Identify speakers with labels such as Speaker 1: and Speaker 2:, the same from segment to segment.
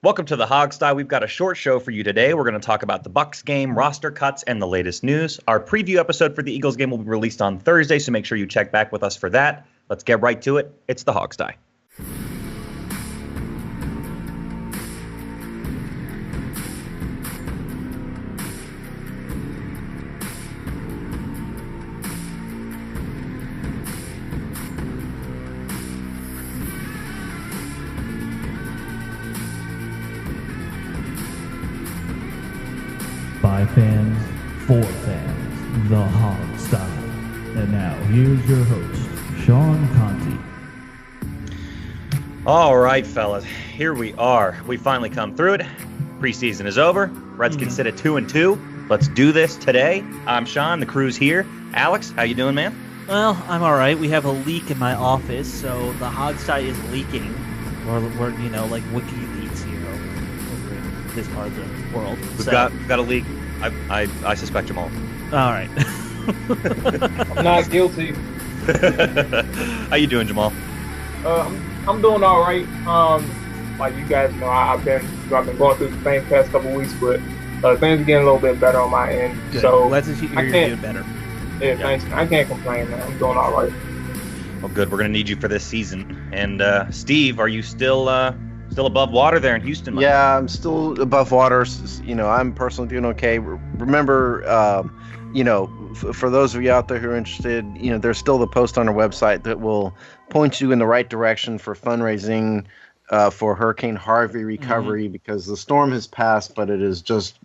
Speaker 1: Welcome to the Hogstye. We've got a short show for you today. We're going to talk about the Bucks game, roster cuts, and the latest news. Our preview episode for the Eagles game will be released on Thursday, so make sure you check back with us for that. Let's get right to it. It's the Hogstye.
Speaker 2: By fans, for fans, the Hogstye. And now, here's your host, Sean Conti.
Speaker 1: All right, fellas, here we are. We finally come through it. Preseason is over. Redskins sit at 2-2. Let's do this today. I'm Sean. The crew's here. Alex, how you doing, man?
Speaker 3: Well, I'm all right. We have a leak in my office, so the Hogstye is leaking. We're like WikiLeaks here over in this part of the world.
Speaker 1: We've got a leak. I suspect Jamal.
Speaker 3: All right.
Speaker 4: I'm not guilty.
Speaker 1: How you doing, Jamal?
Speaker 4: I'm doing all right. Like you guys know, I've been going through the same past couple weeks, but things are getting a little bit better on my end.
Speaker 3: Good.
Speaker 4: So
Speaker 3: let's just hear you're doing better.
Speaker 4: Yeah, thanks. I can't complain, man. I'm doing all right.
Speaker 1: Well, good. We're gonna need you for this season. And Steve, are you still above water there in Houston?
Speaker 5: Yeah, I'm still above water. I'm personally doing okay. Remember, for those of you out there who are interested, there's still the post on our website that will point you in the right direction for fundraising for Hurricane Harvey recovery, because the storm has passed, but it is just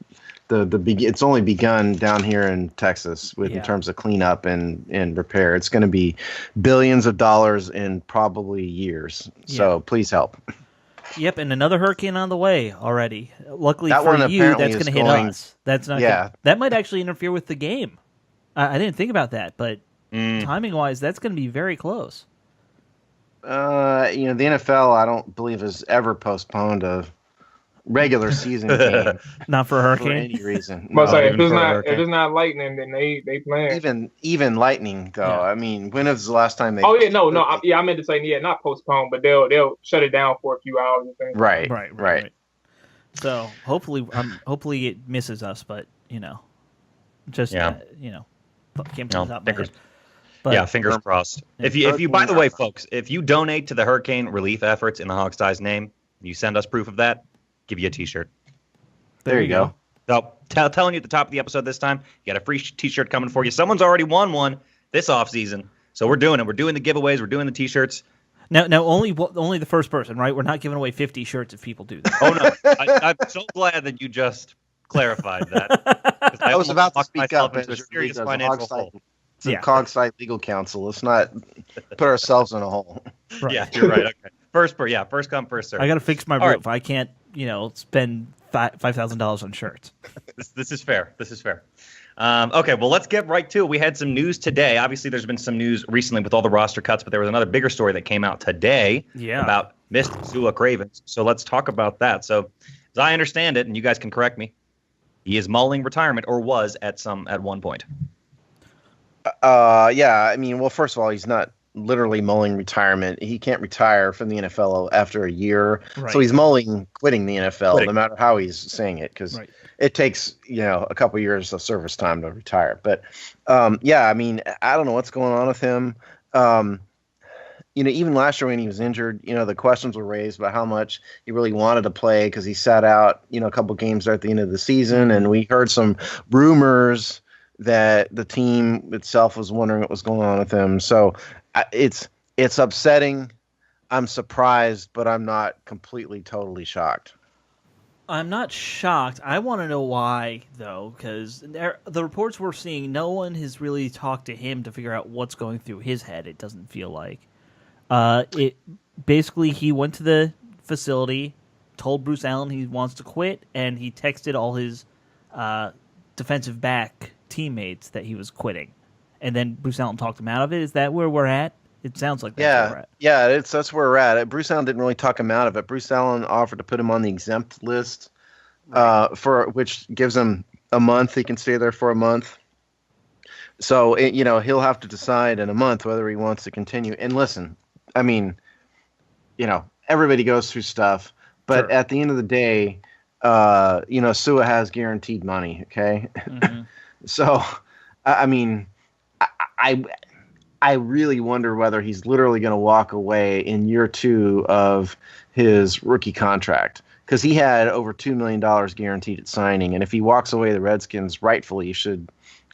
Speaker 5: it's only begun down here in Texas in terms of cleanup and repair. It's going to be billions of dollars in probably years. So please help.
Speaker 3: Yep, and another hurricane on the way already. Luckily
Speaker 5: that
Speaker 3: for
Speaker 5: one
Speaker 3: you, that's going to hit us. That's not.
Speaker 5: Yeah.
Speaker 3: That might actually interfere with the game. I didn't think about that, but timing-wise, that's going to be very close.
Speaker 5: The NFL, I don't believe, has ever postponed a regular season game.
Speaker 3: Not for a hurricane?
Speaker 5: For any reason.
Speaker 4: But if it's not lightning, then they plan.
Speaker 5: Even lightning, though.
Speaker 3: Yeah.
Speaker 5: I mean, when was the last time they...
Speaker 4: Oh, yeah, no. I meant to say, not postponed, but they'll shut it down for a few hours, I think.
Speaker 5: Right.
Speaker 3: So, hopefully it misses us, but, just, can't put this out my head.
Speaker 1: But, fingers crossed. If you, by the way, folks, if you donate to the hurricane relief efforts in the Hogstye's name, you send us proof of that, give you a T-shirt.
Speaker 5: There you go.
Speaker 1: So, telling you at the top of the episode this time, you got a free T-shirt coming for you. Someone's already won one this offseason, so we're doing it. We're doing the giveaways. We're doing the T-shirts.
Speaker 3: Now, only the first person, right? We're not giving away 50 shirts if people do that.
Speaker 1: Oh, no. I'm so glad that you just clarified that.
Speaker 5: I was about to speak up
Speaker 1: into a serious financial hole.
Speaker 5: It's a Cogside legal counsel. Let's not put ourselves in a hole.
Speaker 3: Right.
Speaker 1: Yeah, you're right. Okay. First come, first serve.
Speaker 3: I got to fix my roof. Right. I can't, spend $5,000 on shirts.
Speaker 1: This is fair. Okay, well, let's get right to it. We had some news today. Obviously, there's been some news recently with all the roster cuts, but there was another bigger story that came out today about Mr. Zua Cravens. So let's talk about that. So, as I understand it, and you guys can correct me, he is mulling retirement, or was at one point.
Speaker 5: Yeah. I mean, well, first of all, he's not literally mulling retirement. He can't retire from the NFL after a year. Right. So he's mulling quitting the NFL, no matter how he's saying it, because it takes, a couple years of service time to retire. But, I mean, I don't know what's going on with him. Even last year when he was injured, the questions were raised about how much he really wanted to play because he sat out, a couple games there at the end of the season. And we heard some rumors that the team itself was wondering what was going on with him. So it's upsetting. I'm surprised, but I'm not completely, totally shocked.
Speaker 3: I'm not shocked. I want to know why, though, because the reports we're seeing, no one has really talked to him to figure out what's going through his head, it doesn't feel like. Basically, he went to the facility, told Bruce Allen he wants to quit, and he texted all his defensive back teammates that he was quitting. And then Bruce Allen talked him out of it. Is that where we're at? It sounds like that's where we're at.
Speaker 5: Yeah, that's where we're at. Bruce Allen didn't really talk him out of it. Bruce Allen offered to put him on the exempt list, for which gives him a month. He can stay there for a month. So, he'll have to decide in a month whether he wants to continue. And listen, I mean, everybody goes through stuff. But at the end of the day, Sua has guaranteed money. Okay, so I mean, I really wonder whether he's literally going to walk away in year 2 of his rookie contract, because he had over $2 million guaranteed at signing, and if he walks away, the Redskins rightfully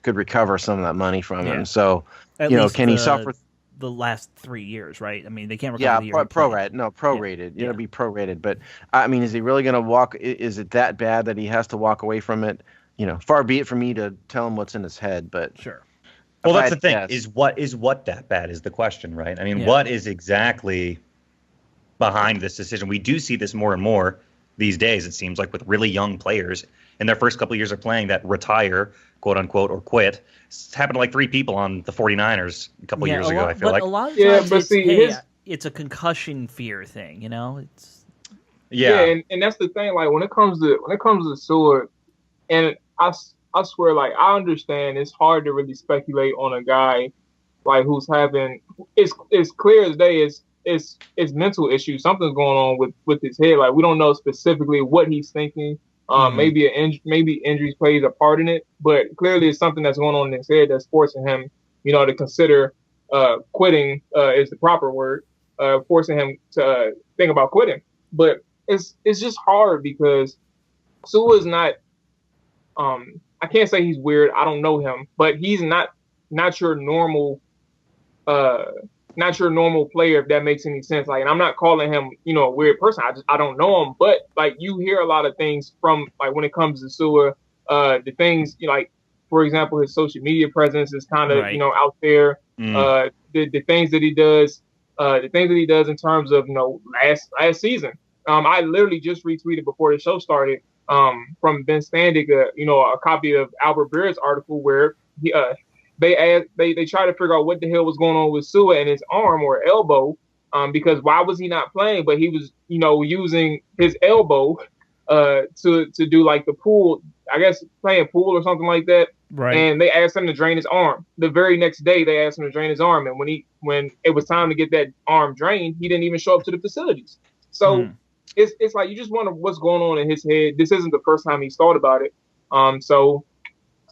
Speaker 5: could recover some of that money from him. So, can he suffer
Speaker 3: the last 3 years? Right? I mean, they can't recover the year.
Speaker 5: Prorated. It'll be prorated. But I mean, is he really going to walk? Is it that bad that he has to walk away from it? Far be it from me to tell him what's in his head, but
Speaker 3: sure.
Speaker 1: Well, that's the thing. Is what that bad is the question, right? I mean, what is exactly behind this decision? We do see this more and more these days, it seems like, with really young players in their first couple of years of playing that retire, quote unquote, or quit. It's happened to like 3 people on the 49ers a couple years ago, I feel like.
Speaker 3: A lot of times it's a concussion fear thing, It's
Speaker 4: and that's the thing. Like when it comes to Seward, and I swear, like, I understand it's hard to really speculate on a guy like who's having it's clear as day it's mental issues. Something's going on with his head. Like we don't know specifically what he's thinking. Maybe injuries plays a part in it, but clearly it's something that's going on in his head that's forcing him, to consider quitting is the proper word, forcing him to think about quitting. But it's just hard because Sua is not. I can't say he's weird. I don't know him, but he's not your normal player, if that makes any sense. Like, and I'm not calling him, a weird person. I don't know him, but like you hear a lot of things from like when it comes to Sua, the things like, for example, his social media presence is kind of out there. The things that he does, in terms of last season. I literally just retweeted before the show started. From Ben Standig, a copy of Albert Beer's article where they try to figure out what the hell was going on with Sua and his arm or elbow, because why was he not playing? But he was, using his elbow to do like the pool, I guess playing pool or something like that.
Speaker 3: Right.
Speaker 4: And they asked him to drain his arm. The very next day, they asked him to drain his arm, and when it was time to get that arm drained, he didn't even show up to the facilities. So. It's like you just wonder what's going on in his head. This isn't the first time he's thought about it. So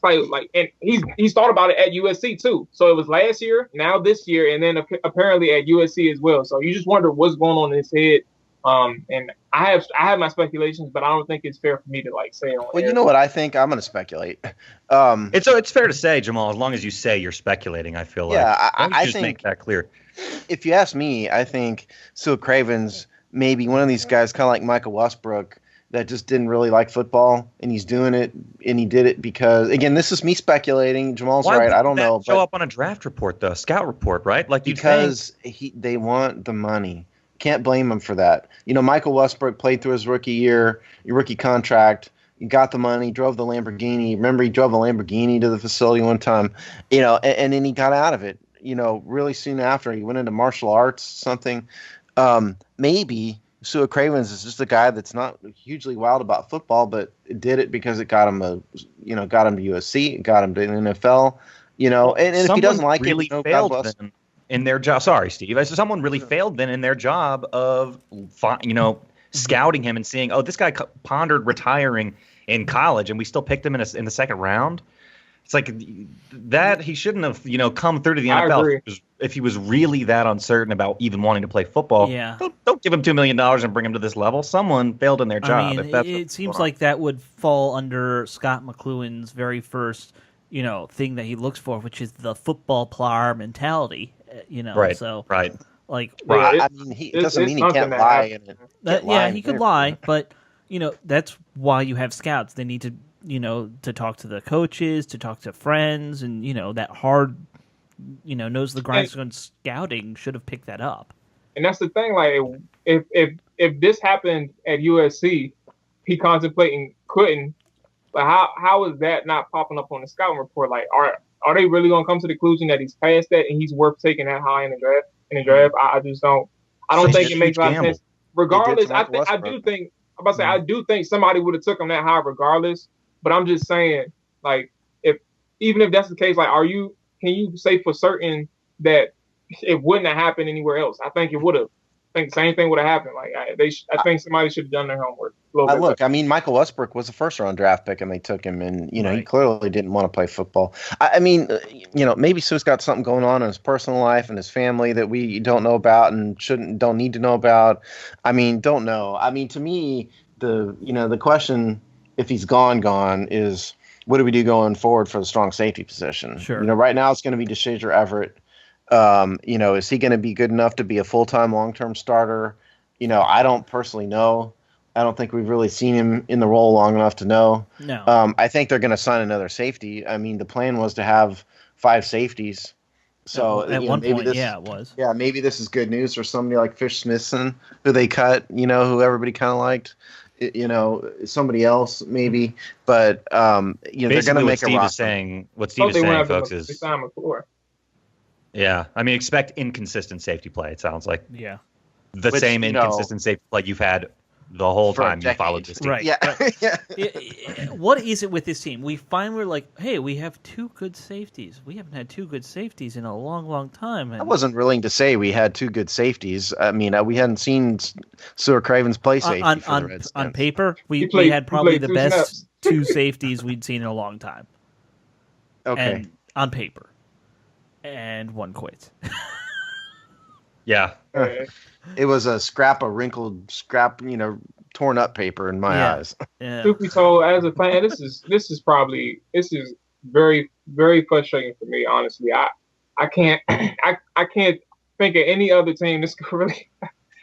Speaker 4: it's like, and he's thought about it at USC too. So it was last year, now this year, and then apparently at USC as well. So you just wonder what's going on in his head. And I have my speculations, but I don't think it's fair for me to like say on
Speaker 5: Well,
Speaker 4: air.
Speaker 5: You know what I think? I'm going to speculate.
Speaker 1: It's fair to say, Jamal, as long as you say you're speculating, I feel like.
Speaker 5: Yeah, I
Speaker 1: just
Speaker 5: think
Speaker 1: make that clear.
Speaker 5: If you ask me, I think Cravens maybe one of these guys, kind of like Michael Westbrook, that just didn't really like football, and he's doing it, and he did it because, again, this is me speculating. Jamal's right. I don't know.
Speaker 1: Show up on a draft report, though, scout report, right? Like
Speaker 5: because they want the money. Can't blame him for that. Michael Westbrook played through his rookie contract. He got the money, drove the Lamborghini. Remember, he drove a Lamborghini to the facility one time. And then he got out of it. Really soon after, he went into martial arts, something. Maybe Sua Cravens is just a guy that's not hugely wild about football, but did it because it got him to USC, it got him to the NFL, and if he doesn't like
Speaker 1: really
Speaker 5: it,
Speaker 1: failed then in their job. Sorry, Steve. Someone really failed then in their job of, scouting him and seeing, this guy pondered retiring in college, and we still picked him in the second round. It's like that he shouldn't have, come through to the NFL if he was really that uncertain about even wanting to play football.
Speaker 3: Yeah.
Speaker 1: Don't give him $2 million and bring him to this level. Someone failed in their job.
Speaker 3: It seems like that would fall under Scott McLuhan's very first, thing that he looks for, which is the football player mentality.
Speaker 1: Right.
Speaker 3: So
Speaker 1: right.
Speaker 3: Like,
Speaker 5: I mean, it doesn't mean he can't lie in it.
Speaker 3: He could lie, but that's why you have scouts. They need to. To talk to the coaches, to talk to friends, and that hard, knows the grindstone scouting should have picked that up.
Speaker 4: And that's the thing. Like, if this happened at USC, he contemplating quitting. But how is that not popping up on the scouting report? Like, are they really going to come to the conclusion that he's past that and he's worth taking that high in the draft? I just don't. I don't think it makes a lot of sense. Regardless, I do think somebody would have took him that high regardless. But I'm just saying, like, even if that's the case, like, can you say for certain that it wouldn't have happened anywhere else? I think it would have. think the same thing would have happened. Like I think somebody should have done their homework.
Speaker 5: I mean, Michael Westbrook was a first-round draft pick, and they took him, and he clearly didn't want to play football. I mean, maybe Sue's got something going on in his personal life and his family that we don't know about and don't need to know about. I mean, don't know. I mean, to me, the question, if he's gone, is what do we do going forward for the strong safety position?
Speaker 3: Sure.
Speaker 5: Right now it's going to be DeShazer Everett. Is he going to be good enough to be a full-time, long-term starter? I don't personally know. I don't think we've really seen him in the role long enough to know.
Speaker 3: No.
Speaker 5: I think they're going to sign another safety. I mean, the plan was to have 5 safeties. So
Speaker 3: at one point, it was.
Speaker 5: Yeah, maybe this is good news for somebody like Fish Smithson, who they cut, who everybody kind of liked. Somebody else maybe, but they're going to make a roster.
Speaker 1: What Steve is saying, folks, is I mean, expect inconsistent safety play. It sounds like same inconsistent safety play you've had the whole time you followed this team.
Speaker 3: Right.
Speaker 5: Yeah.
Speaker 3: What is it with this team? We finally were like, hey, we have 2 good safeties. We haven't had 2 good safeties in a long, long time.
Speaker 5: I wasn't willing to say we had 2 good safeties. I mean, we hadn't seen Stuart Cravens play safety for the Redskins.
Speaker 3: On paper, we had probably the best 2 safeties we'd seen in a long time.
Speaker 5: Okay.
Speaker 3: And on paper. And 1 quit.
Speaker 1: Yeah.
Speaker 5: It was a wrinkled scrap, torn up paper in my eyes.
Speaker 3: Yeah.
Speaker 4: Truth be told, as a fan, this is very, very frustrating for me. Honestly, I can't think of any other team this could really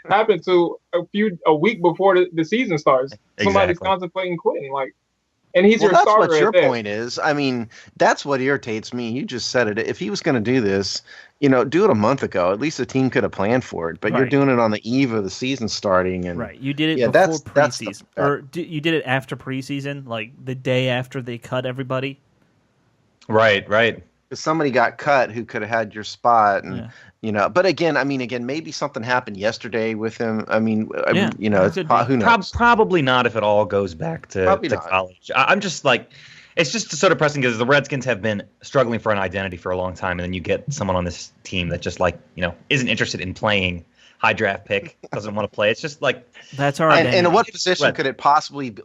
Speaker 4: happen to a week before the season starts. Somebody's contemplating quitting, and he's your starter.
Speaker 5: That's what your point is. I mean, that's what irritates me. You just said it. If he was going to do this, do it a month ago. At least the team could have planned for it. But you're doing it on the eve of the season starting. And
Speaker 3: you did it before preseason. Or you did it after preseason, like the day after they cut everybody?
Speaker 1: Right.
Speaker 5: Because somebody got cut who could have had your spot. And, but again, maybe something happened yesterday with him. I mean, who knows?
Speaker 1: Probably not if it all goes back to college. I'm just like, it's just so depressing because the Redskins have been struggling for an identity for a long time, and then you get someone on this team that just isn't interested in playing, high draft pick, doesn't want to play. It's just like
Speaker 3: that's our identity.
Speaker 5: And in what position could it possibly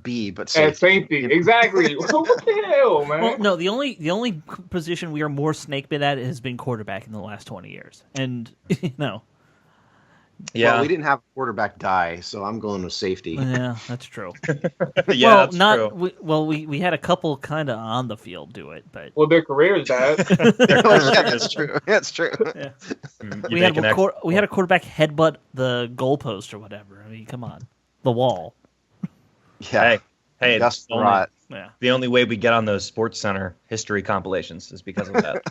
Speaker 5: be? But safety.
Speaker 4: At safety, exactly. What the hell, man?
Speaker 3: Well, no, the only position we are more snake bit at has been quarterback in the last 20 years, and
Speaker 5: Yeah, well, we didn't have a quarterback die, so I'm going with safety.
Speaker 3: Yeah, that's true.
Speaker 1: That's true.
Speaker 3: We had a couple kind of on the field do it, but
Speaker 4: their careers died.
Speaker 5: That's true. That's true.
Speaker 3: Yeah. We had a quarterback headbutt the goalpost or whatever. I mean, come on, the wall.
Speaker 5: Yeah.
Speaker 1: Hey,
Speaker 5: that's right.
Speaker 1: The only way we get on those Sports Center history compilations is because of that.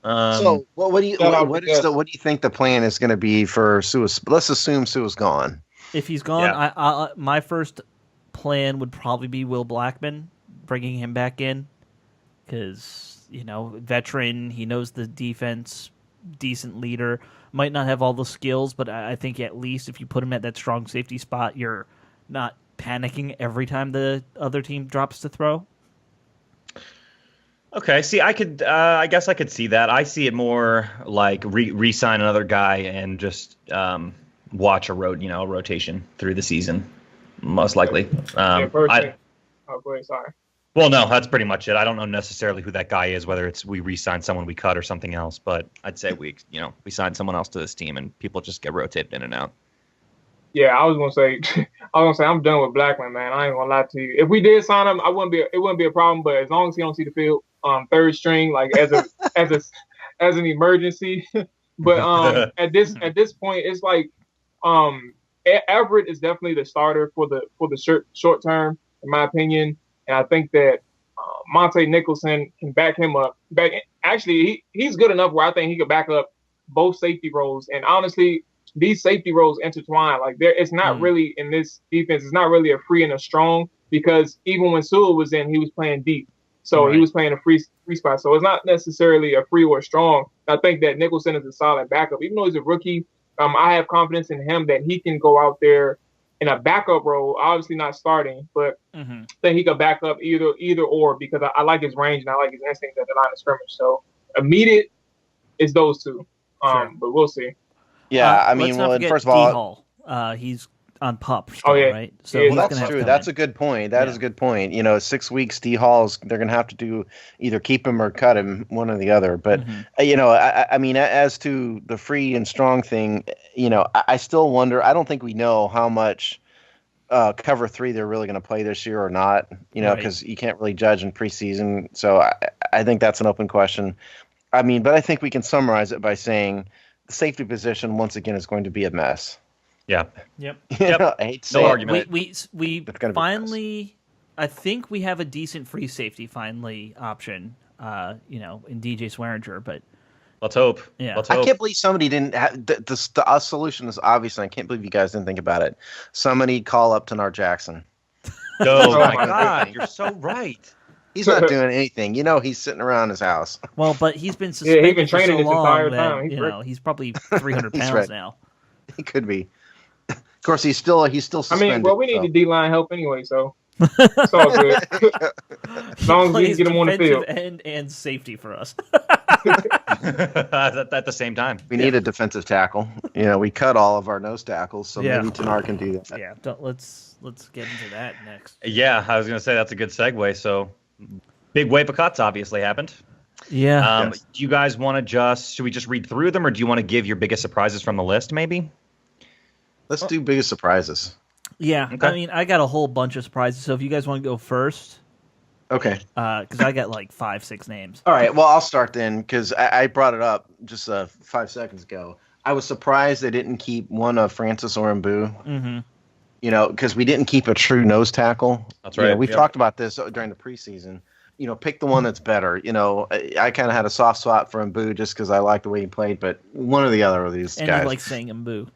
Speaker 5: So, what do you think the plan is going to be for Sue? Let's assume Sue's gone.
Speaker 3: If he's gone, my first plan would probably be Will Blackmon, bringing him back in, because veteran, he knows the defense, decent leader, might not have all the skills, but I think at least if you put him at that strong safety spot, you're not panicking every time the other team drops to throw.
Speaker 1: Okay, see, I guess I could see that. I see it more like re-sign another guy and just watch a rotation through the season, most likely.
Speaker 4: Sorry.
Speaker 1: Well, no, that's pretty much it. I don't know necessarily who that guy is, whether it's we re-sign someone we cut or something else, but I'd say we sign someone else to this team and people just get rotated in and out.
Speaker 4: Yeah, I was gonna say I'm done with Blackmon, man. I ain't gonna lie to you. If we did sign him, it wouldn't be a problem. But as long as he don't see the field, third string, like as an emergency. But at this point, it's like Everett is definitely the starter for the short term, in my opinion. And I think that Monte Nicholson can back him up. Actually, he's good enough where I think he could back up both safety roles. And honestly, these safety roles intertwine. Like it's not really in this defense. It's not really a free and a strong, because even when Sewell was in, he was playing deep, so he was playing a free spot. So it's not necessarily a free or strong. I think that Nicholson is a solid backup, even though he's a rookie. I have confidence in him that he can go out there in a backup role. Obviously not starting, but then he could back up either or, because I like his range and I like his instincts at the line of scrimmage. So immediate is those two. But we'll see.
Speaker 5: Yeah, I mean, well, first of all,
Speaker 3: D-Hall. He's on PUP still, right?
Speaker 4: So
Speaker 5: that's true. That's a good point. That is a good point. 6 weeks, D-Hall's, they're going to have to do either keep him or cut him, one or the other. But, I mean, as to the free and strong thing, I still wonder. I don't think we know how much cover 3 they're really going to play this year or not, because you can't really judge in preseason. So I think that's an open question. I mean, but I think we can summarize it by saying the safety position, once again, is going to be a mess.
Speaker 1: Yeah.
Speaker 3: Yep.
Speaker 1: I hate to say
Speaker 3: argument. We finally, I think we have a decent free safety finally option, in DJ Swearinger, but
Speaker 1: let's hope.
Speaker 3: Yeah.
Speaker 1: Let's hope.
Speaker 5: I can't believe somebody didn't have the solution is obvious, and I can't believe you guys didn't think about it. Somebody call Upton Jackson.
Speaker 1: Oh my God, you're so right.
Speaker 5: He's not doing anything. He's sitting around his house.
Speaker 3: Well, but he's been suspended
Speaker 4: he's been training
Speaker 3: for so
Speaker 4: this entire
Speaker 3: long
Speaker 4: time.
Speaker 3: that, he's probably 300 pounds now.
Speaker 5: He could be. Of course, he's still suspended.
Speaker 4: I mean, well, we need the D-line help anyway, so it's all good. As long as we can get him on the field.
Speaker 3: And safety for us.
Speaker 1: At the same time.
Speaker 5: We need a defensive tackle. We cut all of our nose tackles, so maybe Tanar can do that.
Speaker 3: Yeah, let's get into that next.
Speaker 1: Yeah, I was going to say that's a good segue. So, big wave of cuts obviously happened.
Speaker 3: Yeah.
Speaker 1: Do you guys want to should we just read through them, or do you want to give your biggest surprises from the list, maybe?
Speaker 5: Let's do biggest surprises.
Speaker 3: Yeah,
Speaker 1: okay.
Speaker 3: I mean, I got a whole bunch of surprises, so if you guys want to go first.
Speaker 5: Okay.
Speaker 3: Because I got like 5-6 names.
Speaker 5: All right, well, I'll start then, because I brought it up just 5 seconds ago. I was surprised they didn't keep one of Francis or Mbu.
Speaker 3: Mm-hmm.
Speaker 5: Because we didn't keep a true nose tackle.
Speaker 1: That's right.
Speaker 5: We've talked about this during the preseason. Pick the one that's better. I kind of had a soft spot for Mbu just because I like the way he played, but one or the other of these guys.
Speaker 3: And you like saying Mbu.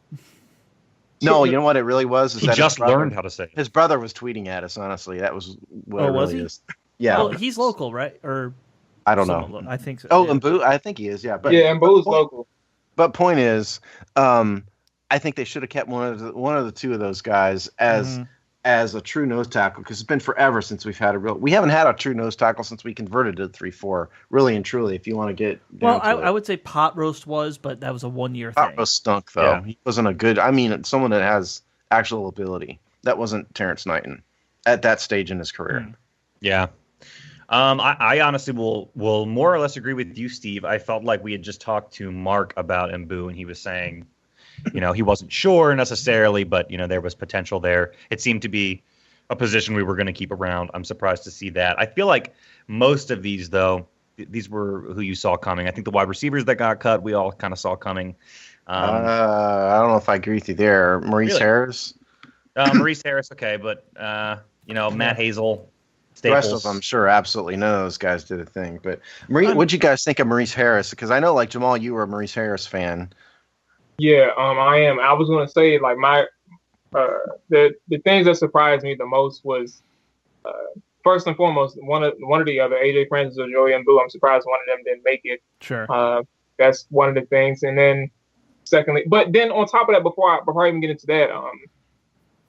Speaker 5: No, you know what it really was?
Speaker 1: He just learned how to say it.
Speaker 5: His brother was tweeting at us, honestly. That was what it
Speaker 3: was
Speaker 5: really
Speaker 3: he?
Speaker 5: is. Yeah.
Speaker 3: Well, he's local, right? Or
Speaker 5: I don't know.
Speaker 3: I think so.
Speaker 5: Oh, Mbu? I think he is, yeah. But
Speaker 4: Mbu's local.
Speaker 5: But point is, I think they should have kept one of the two of those guys as a true nose tackle, because it's been forever since we haven't had a true nose tackle since we converted to 3-4, really and truly, if you want to get down to
Speaker 3: I would say Pot Roast was, but that was a 1-year thing.
Speaker 5: Pot Roast stunk, though. Yeah. He wasn't someone that has actual ability. That wasn't Terrence Knighton at that stage in his career.
Speaker 1: Yeah. I honestly will more or less agree with you, Steve. I felt like we had just talked to Mark about Mbu, and he was saying, he wasn't sure necessarily, but, there was potential there. It seemed to be a position we were going to keep around. I'm surprised to see that. I feel like most of these, though, these were who you saw coming. I think the wide receivers that got cut, we all kind of saw coming.
Speaker 5: I don't know if I agree with you there. Maurice Harris?
Speaker 1: Maurice Harris, okay, but, Matt Hazel, Staples.
Speaker 5: The rest of them, sure, absolutely. None of those guys did a thing. But what'd you guys think of Maurice Harris? Because I know, like, Jamal, you were a Maurice Harris fan.
Speaker 4: Yeah, I am. I was going to say, like, the things that surprised me the most was, first and foremost, one of the other, AJ Francis or Joey Mbu. I'm surprised one of them didn't make it.
Speaker 3: Sure.
Speaker 4: That's one of the things. And then, secondly, but then on top of that, before I even get into that,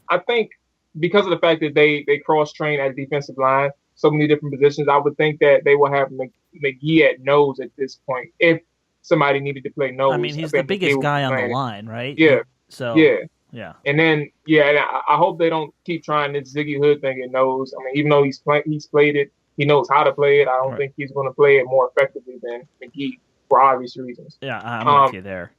Speaker 4: I think because of the fact that they cross-train at defensive line, so many different positions, I would think that they will have McGee at nose at this point if somebody needed to play nose.
Speaker 3: I mean, he's the biggest guy on the line, right?
Speaker 4: Yeah.
Speaker 3: So
Speaker 4: yeah. And then and I hope they don't keep trying this Ziggy Hood thing at nose. I mean, even though he's played it, he knows how to play it. I don't think he's going to play it more effectively than McGee for obvious reasons.
Speaker 3: Yeah, I'm with you there.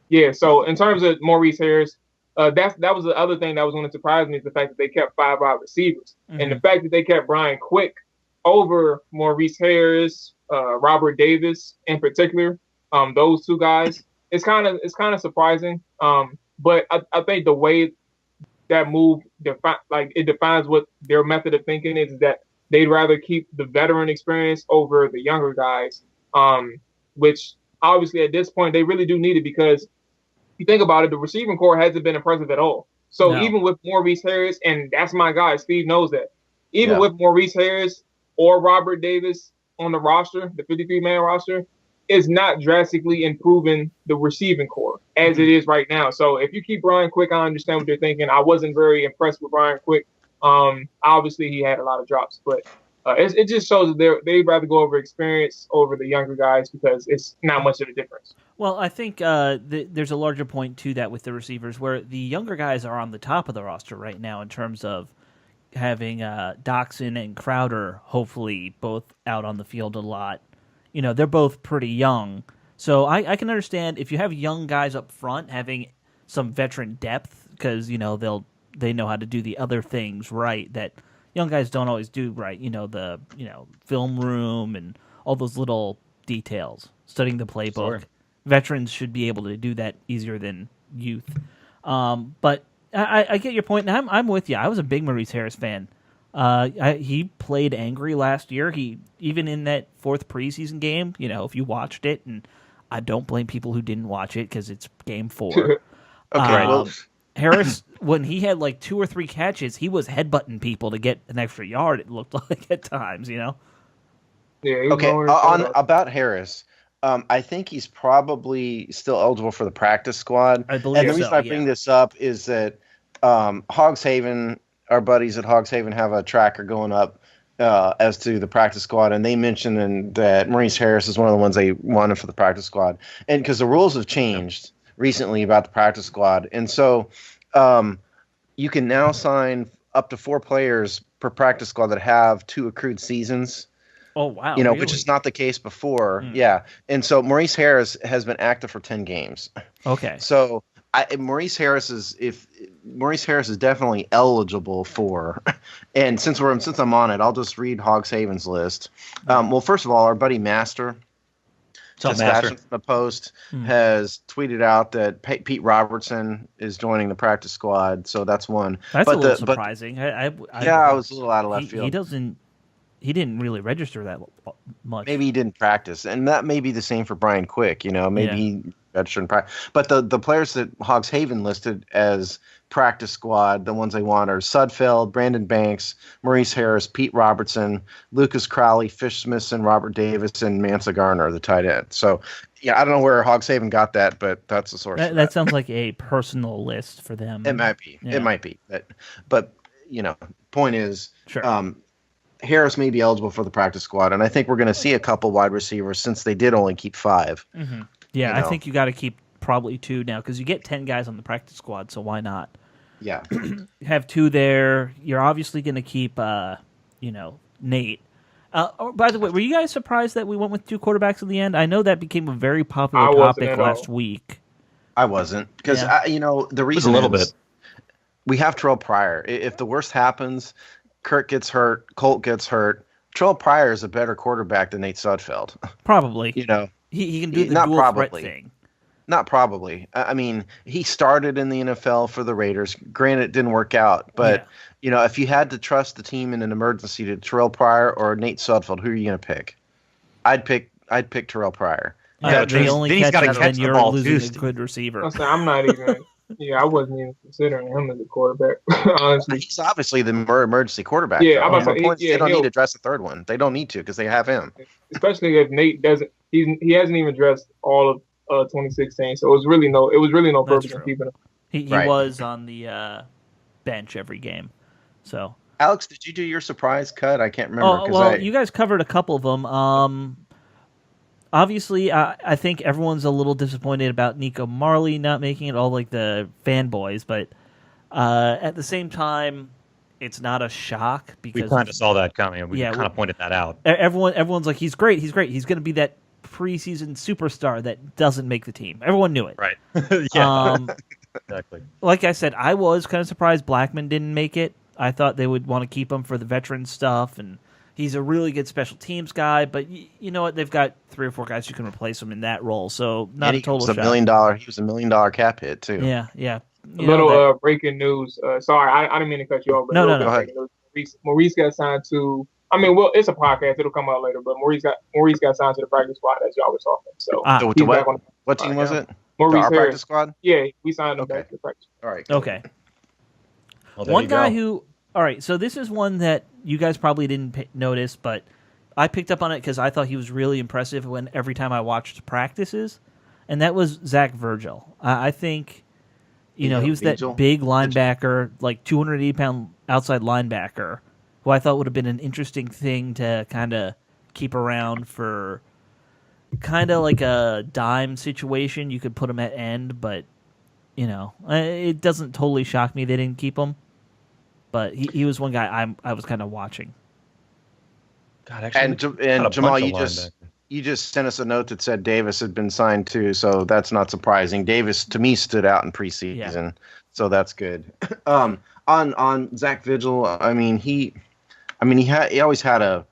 Speaker 4: Yeah. So in terms of Maurice Harris, that was the other thing that was going to surprise me, is the fact that they kept 5 wide receivers, and the fact that they kept Brian Quick over Maurice Harris, Robert Davis in particular. Those two guys, it's kind of surprising. But I think the way that move defines what their method of thinking is that they'd rather keep the veteran experience over the younger guys. Which obviously at this point they really do need it, because if you think about it, the receiving core hasn't been impressive at all. So even with Maurice Harris, and that's my guy, Steve knows that. Even with Maurice Harris or Robert Davis on the roster, the 53-man roster, is not drastically improving the receiving core as it is right now. So if you keep Brian Quick, I understand what you're thinking. I wasn't very impressed with Brian Quick. Obviously, he had a lot of drops, but It just shows that they'd rather go over experience over the younger guys because it's not much of a difference.
Speaker 3: Well, I think there's a larger point to that with the receivers, where the younger guys are on the top of the roster right now in terms of having Doxson and Crowder hopefully both out on the field a lot. They're both pretty young. So I can understand if you have young guys up front having some veteran depth because, they know how to do the other things right that young guys don't always do right. The film room and all those little details, studying the playbook. Sure. Veterans should be able to do that easier than youth. But I get your point, and I'm with you. I was a big Maurice Harris fan. He played angry last year. He even in that fourth preseason game, if you watched it, and I don't blame people who didn't watch it because it's game 4.
Speaker 5: Okay.
Speaker 3: Harris, when he had like 2 or 3 catches, he was headbutting people to get an extra yard. It looked like at times,
Speaker 4: Yeah.
Speaker 5: Okay. About Harris, I think he's probably still eligible for the practice squad.
Speaker 3: I believe
Speaker 5: and the reason I bring this up is that Hogs Haven, our buddies at Hogs Haven, have a tracker going up as to the practice squad, and they mentioned that Maurice Harris is one of the ones they wanted for the practice squad, and because the rules have changed recently about the practice squad, and so you can now sign up to 4 players per practice squad that have 2 accrued seasons.
Speaker 3: Oh wow! Really?
Speaker 5: Which is not the case before. Yeah, and so Maurice Harris has been active for 10 games.
Speaker 3: Okay.
Speaker 5: So Maurice Harris is definitely eligible for, and since I'm on it, I'll just read Hogs Haven's list. Well, first of all, our buddy Master, the post, has tweeted out that Pete Robertson is joining the practice squad. So that's one.
Speaker 3: That's a little surprising.
Speaker 5: I was a little out of left field.
Speaker 3: He didn't really register that much.
Speaker 5: Maybe he didn't practice, and that may be the same for Brian Quick. Maybe he registered in practice. But the players that Hogs Haven listed as practice squad, the ones they want are Sudfeld, Brandon Banks, Maurice Harris, Pete Robertson, Lucas Crowley, Fish Smithson, Robert Davis, and Mansa Garner, the tight end. So, I don't know where Hogs Haven got that, but that's the source.
Speaker 3: That sounds like a personal list for them.
Speaker 5: It might be. Yeah. It might be. But point is,
Speaker 3: sure.
Speaker 5: Harris may be eligible for the practice squad, and I think we're going to see a couple wide receivers since they did only keep 5.
Speaker 3: Mm-hmm. Yeah, I think you got to keep probably 2 now because you get 10 guys on the practice squad, so why not?
Speaker 5: Yeah.
Speaker 3: You have 2 there. You're obviously going to keep, Nate. By the way, were you guys surprised that we went with 2 quarterbacks in the end? I know that became a very popular topic last week.
Speaker 5: I wasn't because the reason
Speaker 1: a little bit.
Speaker 5: We have Terrell Pryor. If the worst happens, Kurt gets hurt, Colt gets hurt, Terrell Pryor is a better quarterback than Nate Sudfeld.
Speaker 3: Probably. He can do the dual threat thing.
Speaker 5: Not probably. I mean, he started in the NFL for the Raiders. Granted, it didn't work out. But, if you had to trust the team in an emergency to Terrell Pryor or Nate Sudfeld, who are you going to pick? I'd pick Terrell Pryor.
Speaker 3: The only catch then you're losing a good receiver.
Speaker 4: I'm not even... I wasn't even considering him as a quarterback, honestly.
Speaker 5: He's obviously the emergency quarterback.
Speaker 4: Yeah,
Speaker 5: they don't need to address the third one. They don't need to because they have him.
Speaker 4: Especially if Nate doesn't. He hasn't even addressed all of 2016, so it was really no purpose in keeping him.
Speaker 3: He was on the bench every game. So,
Speaker 5: Alex, did you do your surprise cut? I can't remember.
Speaker 3: You guys covered a couple of them. Obviously, I think everyone's a little disappointed about Nika Marlee not making it, all like the fanboys, but at the same time, it's not a shock because
Speaker 1: we kind of saw that coming. We kind of pointed that out.
Speaker 3: Everyone's like, he's great. He's going to be that preseason superstar that doesn't make the team. Everyone knew it.
Speaker 1: Right. Yeah. Exactly.
Speaker 3: Like I said, I was kind of surprised Blackmon didn't make it. I thought they would want to keep him for the veteran stuff, and he's a really good special teams guy, but you know what? They've got 3 or 4 guys who can replace him in that role, so not a total shock.
Speaker 5: He was $1 million cap hit, too.
Speaker 3: Yeah.
Speaker 4: Breaking news. Sorry, I didn't mean to cut you off.
Speaker 3: No.
Speaker 5: Go ahead.
Speaker 4: Maurice got signed to... it's a podcast. It'll come out later, but Maurice got signed to the practice squad as y'all were talking. So
Speaker 5: what team was it?
Speaker 4: Maurice Harris.
Speaker 5: Practice squad?
Speaker 4: Yeah, we signed him back to the practice.
Speaker 5: All right.
Speaker 3: Okay.
Speaker 1: Well,
Speaker 3: one guy who... All right, so this is one that you guys probably didn't notice, but I picked up on it because I thought he was really impressive every time I watched practices, and that was Zach Virgil. I think, he was that big linebacker, like 280-pound outside linebacker, who I thought would have been an interesting thing to kind of keep around for kind of like a dime situation. You could put him at end, but, it doesn't totally shock me they didn't keep him. But he was one guy I was kind of watching.
Speaker 1: God, actually,
Speaker 5: and Jamal, you just sent us a note that said Davis had been signed too, so that's not surprising. Davis to me stood out in preseason, so that's good. On Zach Virgil, he always had a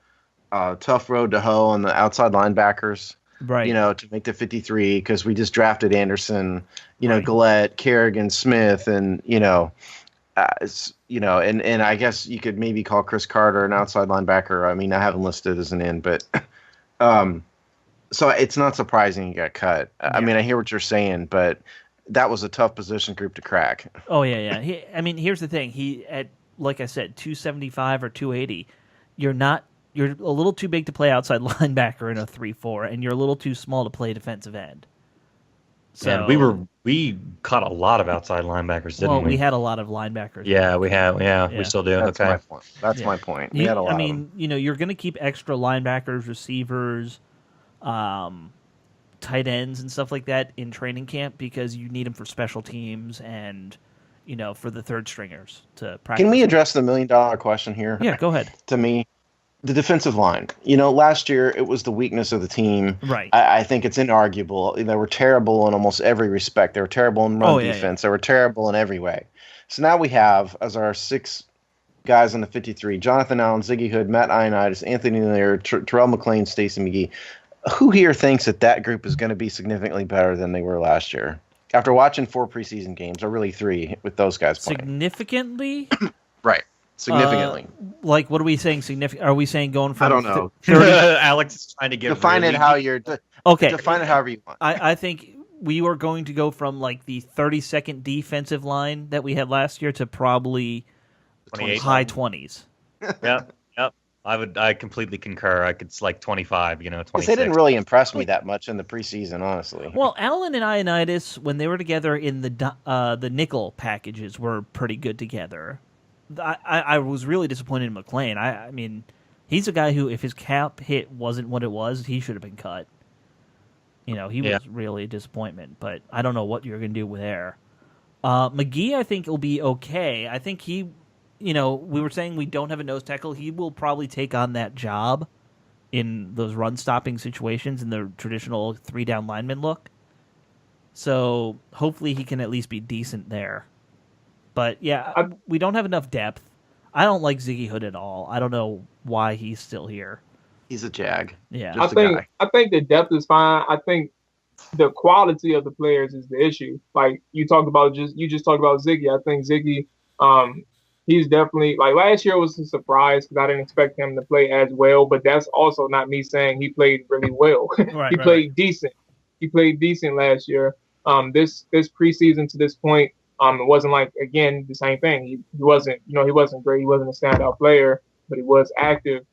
Speaker 5: tough road to hoe on the outside linebackers,
Speaker 3: right?
Speaker 5: To make the 53 because we just drafted Anderson,
Speaker 3: right.
Speaker 5: Gillette, Kerrigan, Smith, and and I guess you could maybe call Chris Carter an outside linebacker. I have him listed as an end, but so it's not surprising he got cut. Yeah. I hear what you're saying, but that was a tough position group to crack.
Speaker 3: Oh yeah. Here's the thing. He at, like I said, 275 or 280. You're a little too big to play outside linebacker in a 3-4, and you're a little too small to play defensive end. So
Speaker 1: and we caught a lot of outside linebackers, didn't we?
Speaker 3: Well, we had a lot of linebackers.
Speaker 1: Yeah, we have. Yeah, we still do.
Speaker 5: That's
Speaker 1: okay.
Speaker 5: my point. That's my point. We had a lot of them.
Speaker 3: You're going to keep extra linebackers, receivers, tight ends, and stuff like that in training camp because you need them for special teams and, for the third stringers to practice.
Speaker 5: Can we address the $1 million question here?
Speaker 3: Yeah, go ahead.
Speaker 5: To me, the defensive line. Last year it was the weakness of the team.
Speaker 3: Right.
Speaker 5: I think it's inarguable. They were terrible in almost every respect. They were terrible in run defense. Yeah. They were terrible in every way. So now we have, as our 6 guys on the 53, Jonathan Allen, Ziggy Hood, Matt Ioannidis, Anthony Lear, Terrell McLean, Stacey McGee. Who here thinks that group is going to be significantly better than they were last year? After watching 4 preseason games, or really 3 with those guys playing.
Speaker 3: Significantly?
Speaker 5: Right. Significantly.
Speaker 3: What are we saying? Significant? Are we saying going from?
Speaker 5: I don't know.
Speaker 3: 30?
Speaker 1: Alex is trying to get
Speaker 5: define it how you're.
Speaker 3: Okay.
Speaker 5: Define it however you want.
Speaker 3: I think we were going to go from like the 32nd defensive line that we had last year to probably high 20s.
Speaker 1: Yep. I completely concur. It's like 25. 26.
Speaker 5: They didn't really impress me that much in the preseason, honestly.
Speaker 3: Well, Allen and Ioannidis, when they were together in the nickel packages, were pretty good together. I was really disappointed in McLean. I mean, he's a guy who, if his cap hit wasn't what it was, he should have been cut. He was really a disappointment, but I don't know what you're going to do with there. McGee, I think, will be okay. I think he, we were saying we don't have a nose tackle. He will probably take on that job in those run-stopping situations in the traditional 3-down lineman look. So hopefully he can at least be decent there. But, yeah, we don't have enough depth. I don't like Ziggy Hood at all. I don't know why he's still here.
Speaker 5: He's a jag.
Speaker 3: Yeah.
Speaker 4: I think the depth is fine. I think the quality of the players is the issue. Like you just talked about Ziggy. I think Ziggy, he's definitely, like, last year was a surprise because I didn't expect him to play as well, but that's also not me saying he played really well. He played decent. He played decent last year. This preseason to this point, it wasn't like, again, the same thing. He wasn't great. He wasn't a standout player, but he was active.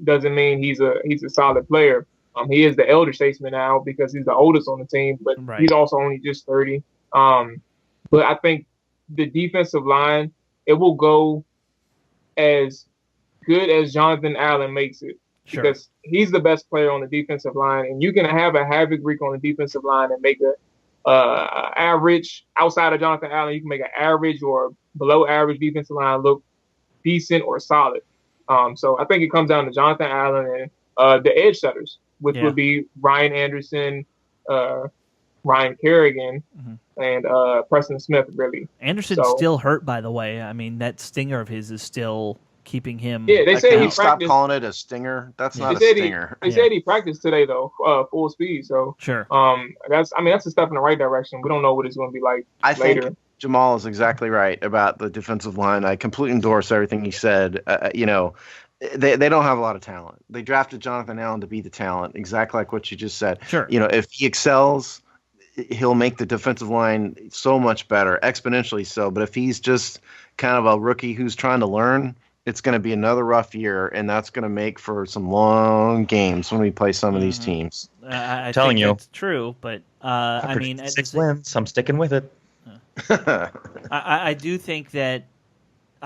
Speaker 4: Doesn't mean he's a solid player. He is the elder statesman now because he's the oldest on the team, but he's also only just 30. But I think the defensive line, it will go as good as Jonathan Allen makes it.
Speaker 3: Sure.
Speaker 4: Because he's the best player on the defensive line, and you can have a havoc week on the defensive line and make a average outside of Jonathan Allen. You can make an average or below average defensive line look decent or solid. So I think it comes down to Jonathan Allen and the edge setters, which would be Ryan Anderson, Ryan Kerrigan, and Preston Smith. Really,
Speaker 3: Anderson's still hurt, by the way. I mean, that stinger of his is still keeping him.
Speaker 4: Yeah, they say he
Speaker 5: stop calling it a stinger. That's not a stinger.
Speaker 4: They said he practiced today though, full speed. So
Speaker 3: sure.
Speaker 4: That's a step in the right direction. We don't know what it's going to be like later.
Speaker 5: Think Jamal is exactly right about the defensive line. I completely endorse everything he said. They don't have a lot of talent. They drafted Jonathan Allen to be the talent, exactly like what you just said.
Speaker 3: Sure.
Speaker 5: If he excels, he'll make the defensive line so much better, exponentially so. But if he's just kind of a rookie who's trying to learn, it's going to be another rough year, and that's going to make for some long games when we play some of these teams.
Speaker 3: I'm
Speaker 1: telling you,
Speaker 3: it's true, but I mean,
Speaker 1: 6 wins. I'm sticking with it.
Speaker 3: I do think that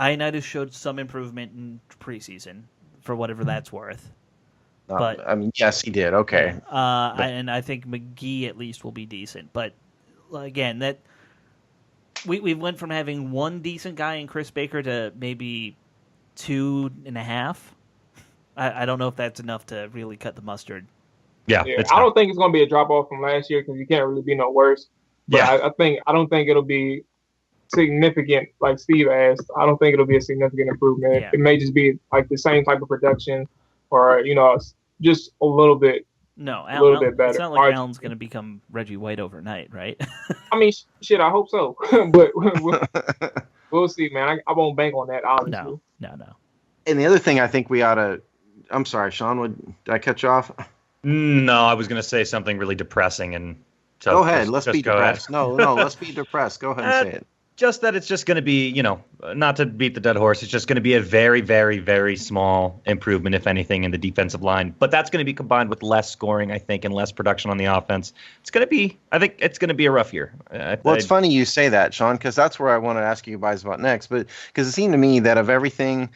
Speaker 3: Ioannidis showed some improvement in preseason, for whatever that's worth. But
Speaker 5: I mean, yes, he did. Okay.
Speaker 3: And I think McGee at least will be decent. But again, that we went from having one decent guy in Chris Baker to maybe 2.5. I don't know if that's enough to really cut the mustard.
Speaker 1: Yeah,
Speaker 4: I don't think it's going to be a drop off from last year because you can't really be no worse. But
Speaker 1: yeah,
Speaker 4: I don't think it'll be significant like Steve asked. I don't think it'll be a significant improvement.
Speaker 3: Yeah.
Speaker 4: It may just be like the same type of production, or just a little bit.
Speaker 3: No,
Speaker 4: a little bit better.
Speaker 3: It's not like Allen's going to become Reggie White overnight, right?
Speaker 4: I mean, shit. I hope so, but we'll see, man. I won't bank on that, obviously.
Speaker 3: No.
Speaker 5: And the other thing I think we ought to. I'm sorry, Sean. Did I cut you off?
Speaker 1: No, I was going to say something really depressing, and so
Speaker 5: go ahead. Let's be depressed.
Speaker 1: Ahead.
Speaker 5: No, let's be depressed. Go ahead and say it.
Speaker 1: Just that it's just going to be, not to beat the dead horse, it's just going to be a very, very, very small improvement, if anything, in the defensive line. But that's going to be combined with less scoring, I think, and less production on the offense. I think it's going to be a rough year.
Speaker 5: Well, it's funny you say that, Sean, because that's where I want to ask you guys about next. But because it seemed to me that of everything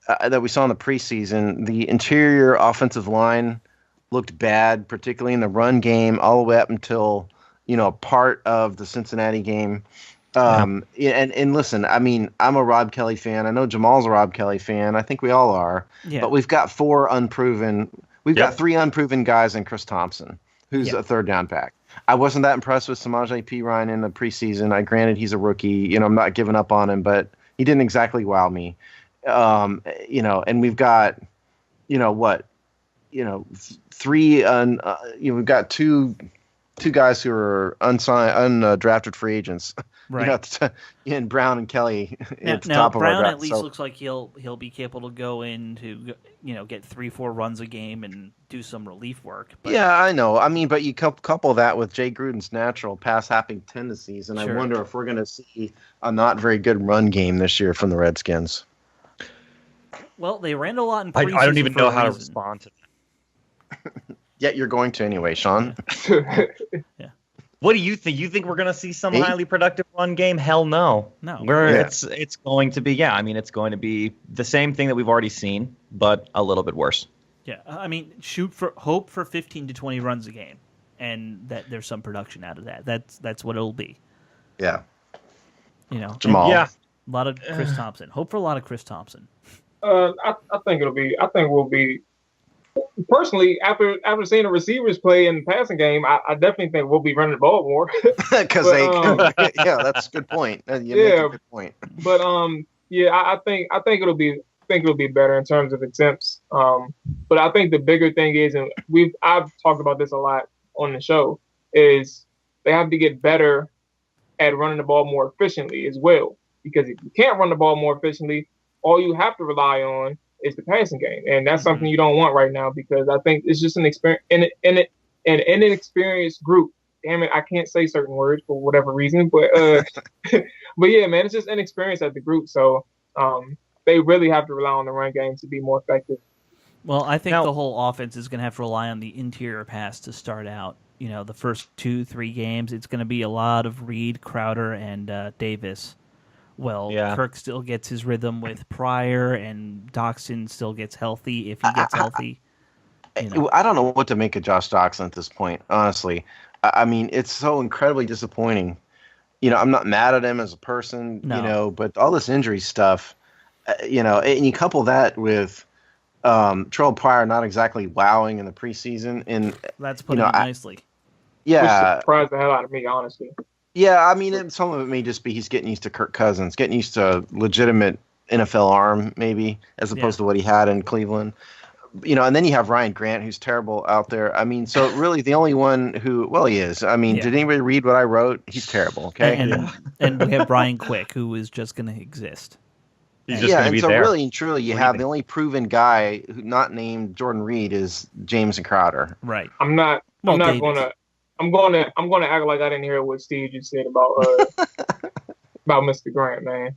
Speaker 5: that we saw in the preseason, the interior offensive line looked bad, particularly in the run game, all the way up until, part of the Cincinnati game. And listen, I mean, I'm a Rob Kelly fan. I know Jamal's a Rob Kelly fan. I think we all are.
Speaker 3: Yeah.
Speaker 5: But we've got got 3 unproven guys in Chris Thompson, who's a third down back. I wasn't that impressed with Samaje Perine in the preseason. Granted, he's a rookie. I'm not giving up on him, but he didn't exactly wow me. And we've got, 3. We've got two guys who are undrafted free agents.
Speaker 3: Right.
Speaker 5: In Brown and Kelly at the
Speaker 3: now
Speaker 5: top of
Speaker 3: Brown
Speaker 5: our draft.
Speaker 3: at least looks like he'll be capable to go in to get 3-4 runs a game and do some relief work. But,
Speaker 5: yeah, I know. I mean, but you couple that with Jay Gruden's natural pass-happing tendencies, and
Speaker 3: sure.
Speaker 5: I wonder if we're going to see a not very good run game this year from the Redskins.
Speaker 3: Well, they ran a lot in preseason.
Speaker 1: I don't even know how to respond to that.
Speaker 5: Yet you're going to anyway, Sean.
Speaker 3: Yeah.
Speaker 1: What do you think? You think we're going to see some highly productive run game? Hell no.
Speaker 3: No.
Speaker 1: It's going to be, it's going to be the same thing that we've already seen, but a little bit worse.
Speaker 3: Yeah. I mean, hope for 15 to 20 runs a game, and that there's some production out of that. That's what it'll be.
Speaker 5: Yeah.
Speaker 3: And,
Speaker 5: Jamal.
Speaker 1: Yeah.
Speaker 3: A lot of Chris Thompson. Hope for a lot of Chris Thompson.
Speaker 4: I think we'll be. Personally, after seeing the receivers play in the passing game, I definitely think we'll be running the ball more.
Speaker 5: Because that's a good point. You make a good point.
Speaker 4: But I think it'll be better in terms of attempts. But I think the bigger thing is, and I've talked about this a lot on the show, is they have to get better at running the ball more efficiently as well. Because if you can't run the ball more efficiently, all you have to rely on is the passing game, and that's something you don't want right now because I think it's just an inexperienced group. Damn it, I can't say certain words for whatever reason, but but yeah, man, it's just inexperience at the group. So they really have to rely on the run game to be more effective.
Speaker 3: Well, I think the whole offense is going to have to rely on the interior pass to start out. The first 2-3 games, it's going to be a lot of Reed, Crowder, and Davis. Well, Kirk still gets his rhythm with Pryor, and Doxson still gets healthy if he gets healthy.
Speaker 5: I don't know what to make of Josh Doxson at this point, honestly. I mean, it's so incredibly disappointing. I'm not mad at him as a person, but all this injury stuff, and you couple that with Terrell Pryor not exactly wowing in the preseason. And
Speaker 3: that's putting it nicely.
Speaker 5: Yeah.
Speaker 4: Which surprised the hell out of me, honestly.
Speaker 5: Yeah, I mean, some of it may just be he's getting used to Kirk Cousins, getting used to legitimate NFL arm, maybe, as opposed to what he had in Cleveland. And then you have Ryan Grant, who's terrible out there. I mean, so really the only one who, he is. I mean, did anybody read what I wrote? He's terrible, okay?
Speaker 3: And we have Brian Quick, who is just going to exist.
Speaker 1: He's just going to be there.
Speaker 5: Really and truly, you have the only proven guy who not named Jordan Reed is Jameson Crowder.
Speaker 3: Right.
Speaker 4: I'm going to act like I didn't hear what Steve just said about Mr. Grant, man.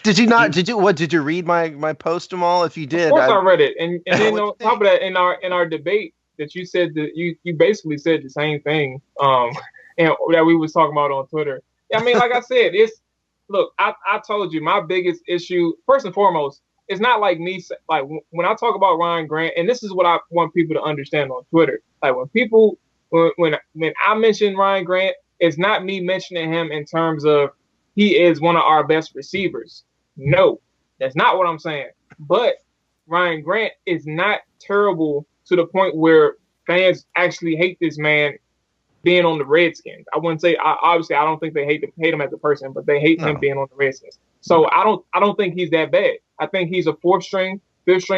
Speaker 5: Did you not? Did you read my post, Jamal? If you did,
Speaker 4: of course I read it. And then on top of that, in our debate, that you said that you basically said the same thing, and that we was talking about on Twitter. I mean, like I said, it's look, I told you my biggest issue, first and foremost, it's not like me, like when I talk about Ryan Grant, and this is what I want people to understand on Twitter. Like when I mention Ryan Grant, it's not me mentioning him in terms of he is one of our best receivers. No, that's not what I'm saying. But Ryan Grant is not terrible to the point where fans actually hate this man being on the Redskins. I wouldn't say, obviously, I don't think they hate him as a person, but they hate him being on the Redskins. So I don't think he's that bad. I think he's a fifth string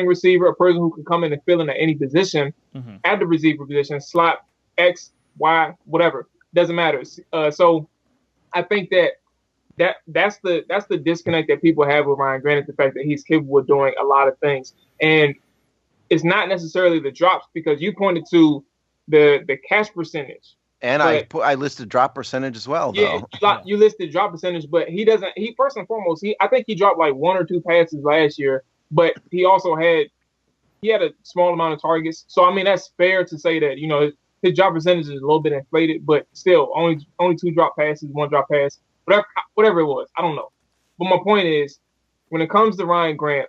Speaker 4: receiver, a person who can come in and fill in at any position at the receiver position, slot, X, Y, whatever, doesn't matter. So I think that's the disconnect that people have with Ryan Grant, is the fact that he's capable of doing a lot of things, and it's not necessarily the drops, because you pointed to the catch percentage.
Speaker 5: And I listed drop percentage as well, though.
Speaker 4: Yeah, you listed drop percentage, but he doesn't. He first and foremost, I think he dropped like 1 or 2 passes last year, but he also had a small amount of targets. So I mean, that's fair to say that his drop percentage is a little bit inflated, but still only 2 drop passes, 1 drop pass, whatever it was. I don't know. But my point is, when it comes to Ryan Grant,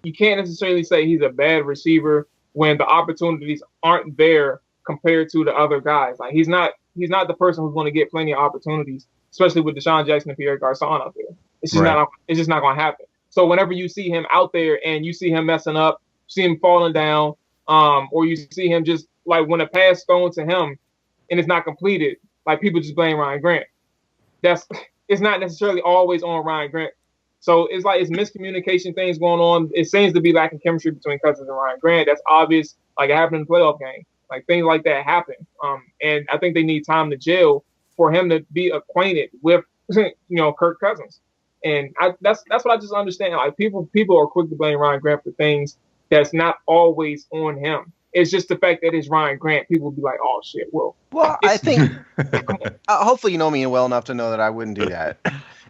Speaker 4: you can't necessarily say he's a bad receiver when the opportunities aren't there compared to the other guys. Like he's not the person who's going to get plenty of opportunities, especially with Deshaun Jackson and Pierre Garçon out there. It's just not going to happen. So whenever you see him out there and you see him messing up, see him falling down, or you see him just like when a pass thrown to him and it's not completed, like people just blame Ryan Grant. It's not necessarily always on Ryan Grant. So it's like it's miscommunication things going on. It seems to be lacking chemistry between Cousins and Ryan Grant. That's obvious. Like it happened in the playoff game. Like things like that happen. And I think they need time to gel for him to be acquainted with, Kirk Cousins. And that's what I just understand. Like people are quick to blame Ryan Grant for things that's not always on him. It's just the fact that it's Ryan Grant. People will be like, oh shit. Well,
Speaker 5: I think hopefully you know me well enough to know that I wouldn't do that.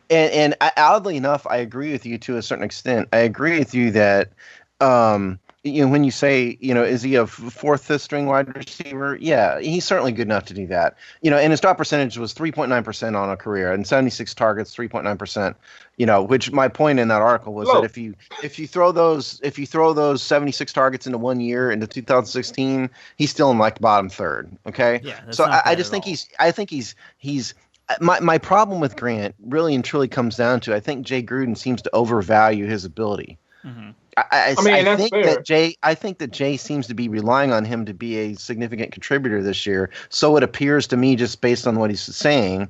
Speaker 5: And oddly enough, I agree with you to a certain extent. I agree with you that, when you say, is he a 4th, 5th string wide receiver? Yeah, he's certainly good enough to do that. And his drop percentage was 3.9% on a career, and 76 targets, 3.9%. Which my point in that article was that if you throw those 76 targets into 1 year into 2016, he's still in like the bottom third. Okay,
Speaker 3: yeah.
Speaker 5: So I just think he's. My problem with Grant really and truly comes down to I think Jay Gruden seems to overvalue his ability.
Speaker 3: Mm-hmm.
Speaker 5: I think that Jay seems to be relying on him to be a significant contributor this year. So it appears to me, just based on what he's saying.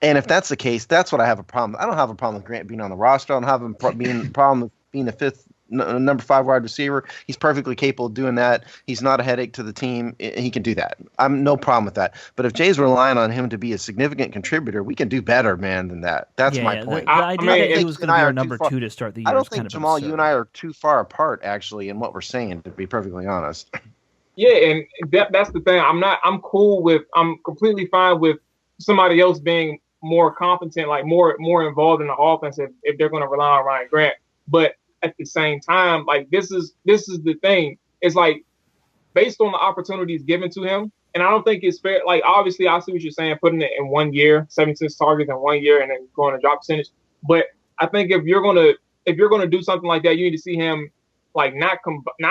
Speaker 5: And if that's the case, that's what I have a problem. I don't have a problem with Grant being on the roster. I don't have a problem with being a number 5 wide receiver. He's perfectly capable of doing that. He's not a headache to the team. He can do that. I'm no problem with that. But if Jay's relying on him to be a significant contributor, we can do better, man, than that. That's my point.
Speaker 3: The idea that he was going to be our number 2 to start the year.
Speaker 5: I don't think, Jamal, you and I are too far apart, actually, in what we're saying, to be perfectly honest.
Speaker 4: Yeah, and that's the thing. I'm completely fine with somebody else being more competent, like more involved in the offense if they're going to rely on Ryan Grant. But at the same time, like this is the thing. It's like based on the opportunities given to him, and I don't think it's fair. Like obviously, I see what you're saying, putting it in 1 year, 76 targets in 1 year, and then going to drop percentage. But I think if you're gonna do something like that, you need to see him like not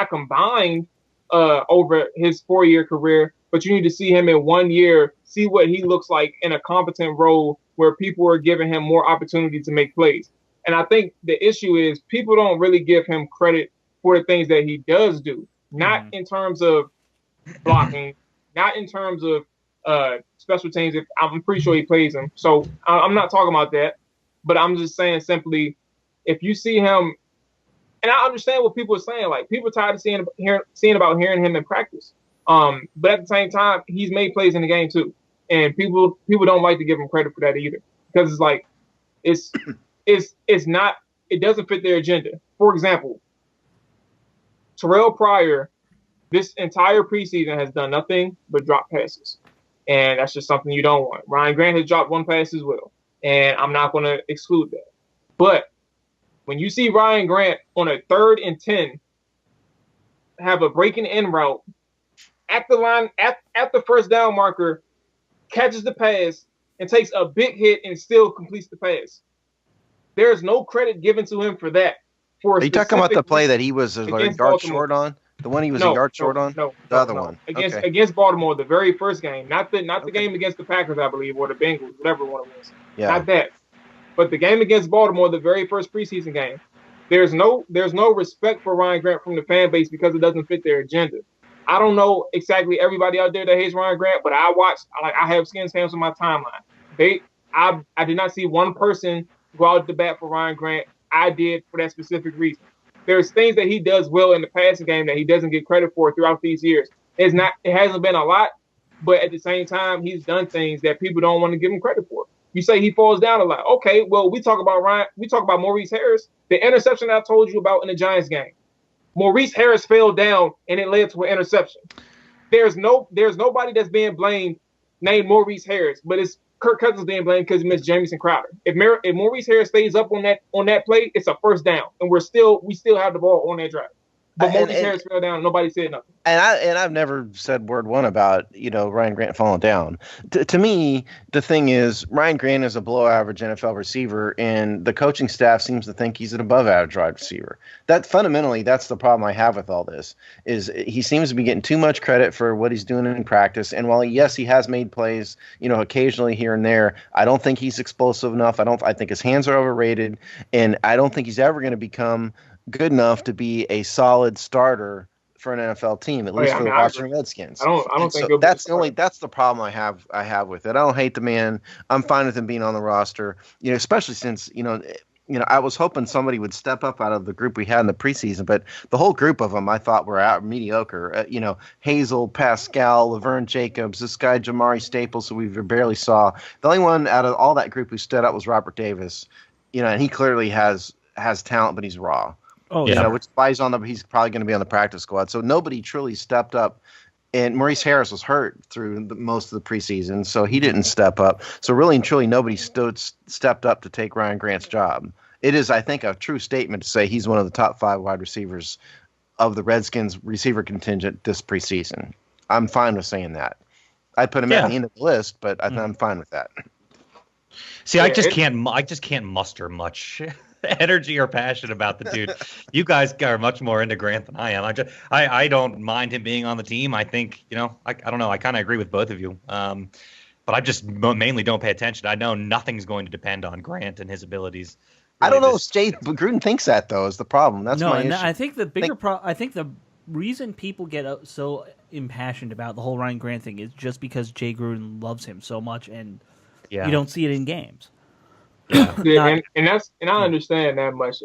Speaker 4: combined over his 4-year career, but you need to see him in 1 year, see what he looks like in a competent role where people are giving him more opportunity to make plays. And I think the issue is people don't really give him credit for the things that he does do, not in terms of blocking, not in terms of special teams. I'm pretty sure he plays them. So I'm not talking about that, but I'm just saying simply, if you see him, and I understand what people are saying, like people are tired of seeing about hearing him in practice. But at the same time, he's made plays in the game too. And people don't like to give him credit for that either, because it's like, it's not, it doesn't fit their agenda. For example, Terrell Pryor, this entire preseason has done nothing but drop passes. And that's just something you don't want. Ryan Grant has dropped 1 pass as well. And I'm not going to exclude that. But when you see Ryan Grant on a 3rd and 10 have a breaking in route at the line, at the first down marker, catches the pass and takes a big hit and still completes the pass. There's no credit given to him for that.
Speaker 5: Are you talking about the play that he was a yard short on? The one he was a yard short on?
Speaker 4: No,
Speaker 5: the other one.
Speaker 4: Against Baltimore, the very first game. Not the game against the Packers, I believe, or the Bengals, whatever one it was. Yeah. Not that. But the game against Baltimore, the very first preseason game. There's no respect for Ryan Grant from the fan base because it doesn't fit their agenda. I don't know exactly everybody out there that hates Ryan Grant, but I have Skins fans on my timeline. I did not see one person go out to bat for Ryan Grant. I did for that specific reason. There's things that he does well in the passing game that he doesn't get credit for throughout these years. It hasn't been a lot, but at the same time, he's done things that people don't want to give him credit for. You say he falls down a lot. Okay, well, we talk about Maurice Harris, the interception I told you about in the Giants game. Maurice Harris fell down and it led to an interception. There's nobody that's being blamed named Maurice Harris, but it's Kirk Cousins being blamed because he missed Jamison Crowder. If Maurice Harris stays up on that play, it's a first down, and we still have the ball on that drive. But Maurice Harris fell down, and nobody said nothing.
Speaker 5: And I've never said word one about Ryan Grant falling down. To me, the thing is Ryan Grant is a below average NFL receiver, and the coaching staff seems to think he's an above average wide receiver. That's the problem I have with all this. Is he seems to be getting too much credit for what he's doing in practice. And while he has made plays, occasionally here and there, I don't think he's explosive enough. I think his hands are overrated, and I don't think he's ever going to become good enough to be a solid starter for an NFL team, at least for the Washington Redskins.
Speaker 4: I don't think
Speaker 5: so. That's the problem I have with it. I don't hate the man. I'm fine with him being on the roster. Especially since I was hoping somebody would step up out of the group we had in the preseason, but the whole group of them I thought were out mediocre. Hazel, Pascal, Laverne Jacobs, this guy Jamari Staples, who we barely saw. The only one out of all that group who stood out was Robert Davis. And he clearly has talent, but he's raw.
Speaker 3: Oh, yeah.
Speaker 5: Which he's probably going to be on the practice squad. So nobody truly stepped up. And Maurice Harris was hurt through most of the preseason, so he didn't step up. So really and truly, nobody stepped up to take Ryan Grant's job. It is, I think, a true statement to say he's one of the top 5 wide receivers of the Redskins receiver contingent this preseason. I'm fine with saying that. I'd put him at the end of the list, but I'm fine with that.
Speaker 1: See, I just can't muster much energy or passion about the dude. You guys are much more into Grant than I am. I don't mind him being on the team. I think, I don't know. I kind of agree with both of you. But I just mainly don't pay attention. I know nothing's going to depend on Grant and his abilities.
Speaker 5: Really, I don't know if Jay Gruden thinks that, though, is the problem. That's my issue.
Speaker 3: I think the bigger I think the reason people get so impassioned about the whole Ryan Grant thing is just because Jay Gruden loves him so much, and you don't see it in games.
Speaker 4: Yeah, and I understand that much,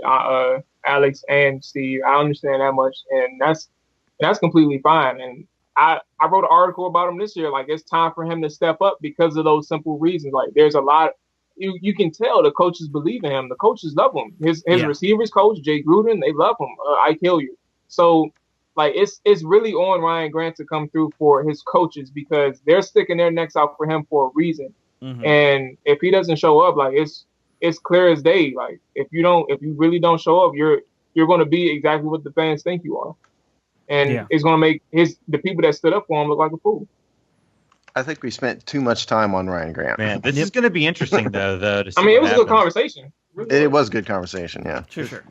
Speaker 4: Alex and Steve. I understand that much, and that's completely fine. And I wrote an article about him this year. Like, it's time for him to step up because of those simple reasons. Like, there's a lot. You can tell the coaches believe in him. The coaches love him. His receivers coach, Jay Gruden, they love him. I kill you. So, like, it's really on Ryan Grant to come through for his coaches because they're sticking their necks out for him for a reason. Mm-hmm. And if he doesn't show up, like, it's clear as day. Like, if you really don't show up, you're going to be exactly what the fans think you are, and it's going to make the people that stood up for him look like a fool.
Speaker 5: I think we spent too much time on Ryan Grant.
Speaker 1: Man, this is going to be interesting though. To see
Speaker 4: it was a good conversation.
Speaker 5: It was a good conversation, yeah.
Speaker 3: Sure.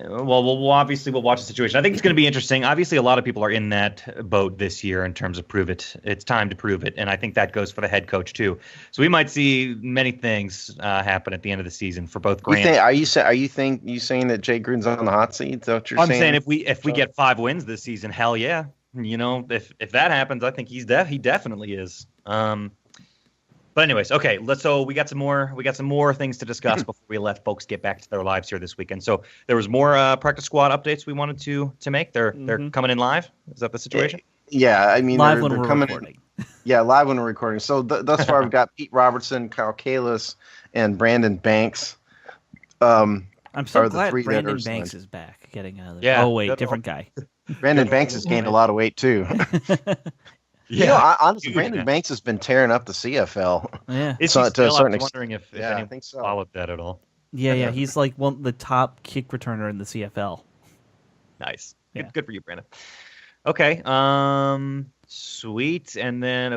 Speaker 1: Well, obviously we'll watch the situation. I think it's going to be interesting. Obviously, a lot of people are in that boat this year in terms of prove it. It's time to prove it, and I think that goes for the head coach too. So we might see many things happen at the end of the season for both Grant.
Speaker 5: Are you saying that Jay Gruden's on the hot seat? Is that what you're saying?
Speaker 1: I'm saying if we get 5 wins this season, hell yeah. If that happens, I think he definitely is. But anyways, okay. So we got some more things to discuss before we let folks get back to their lives here this weekend. So there was more practice squad updates we wanted to make. They're coming in live. Is that the situation?
Speaker 5: Yeah, I mean
Speaker 3: live
Speaker 5: they're coming
Speaker 3: recording.
Speaker 5: Yeah, live when we're recording. So thus far we've got Pete Robertson, Kyle Kalis, and Brandon Banks.
Speaker 3: I'm so glad Brandon Banks is back. Getting another. Yeah. Oh wait, different guy.
Speaker 5: Brandon Banks has gained a lot of weight too. Yeah, honestly, Brandon Banks has been tearing up the CFL.
Speaker 1: Yeah, is he still? I was wondering if anyone followed that at all.
Speaker 3: Yeah, he's like the top kick returner in the CFL.
Speaker 1: Nice, good for you, Brandon. Okay, sweet. And then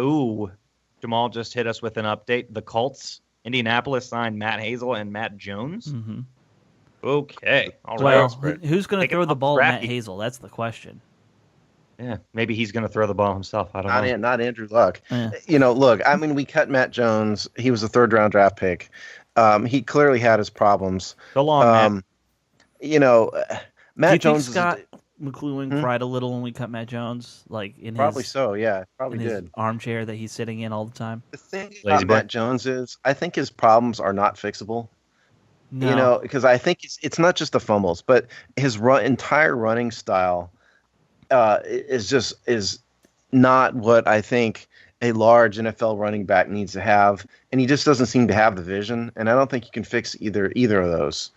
Speaker 1: Jamal just hit us with an update. The Colts Indianapolis signed Matt Hazel and Matt Jones.
Speaker 3: Mm-hmm.
Speaker 1: Okay, all right.
Speaker 3: Well, who's going to throw the ball at Matt
Speaker 1: Hazel?
Speaker 3: Hazel? That's the question.
Speaker 1: Yeah, maybe he's going to throw the ball himself. I don't know.
Speaker 5: Not Andrew Luck.
Speaker 3: Yeah.
Speaker 5: Look, I mean, we cut Matt Jones. He was a third-round draft pick. He clearly had his problems.
Speaker 1: So long,
Speaker 5: Matt. Matt Jones.
Speaker 3: Scott McLuhan cried a little when we cut Matt Jones, like in
Speaker 5: probably
Speaker 3: his
Speaker 5: so. Yeah, probably
Speaker 3: in his
Speaker 5: did.
Speaker 3: armchair that he's sitting in all the time.
Speaker 5: The thing about Matt Jones is, I think his problems are not fixable.
Speaker 3: No.
Speaker 5: Because I think it's not just the fumbles, but his entire running style is not what I think a large NFL running back needs to have, and he just doesn't seem to have the vision. And I don't think you can fix either of those,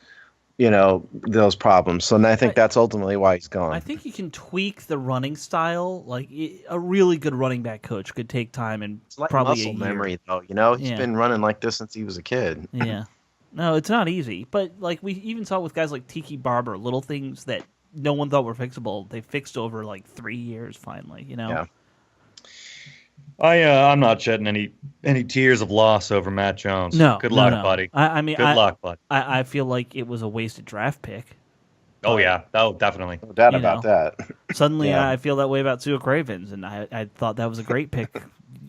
Speaker 5: those problems. So I think that's ultimately why he's gone.
Speaker 3: I think you can tweak the running style. Like a really good running back coach could take time and
Speaker 5: it's like
Speaker 3: probably
Speaker 5: muscle
Speaker 3: a year.
Speaker 5: memory, though. He's been running like this since he was a kid.
Speaker 3: Yeah. No, it's not easy. But like we even saw with guys like Tiki Barber, little things that no one thought were fixable, they fixed over like 3 years finally,
Speaker 5: Yeah.
Speaker 1: I'm not shedding any tears of loss over Matt Jones.
Speaker 3: No.
Speaker 1: Good luck, buddy.
Speaker 3: I mean,
Speaker 1: good luck, buddy.
Speaker 3: I feel like it was a wasted draft pick.
Speaker 1: Oh, yeah. Oh, definitely.
Speaker 5: No doubt about that.
Speaker 3: Suddenly
Speaker 5: Yeah.
Speaker 3: I feel that way about Sua Cravens, and I thought that was a great pick,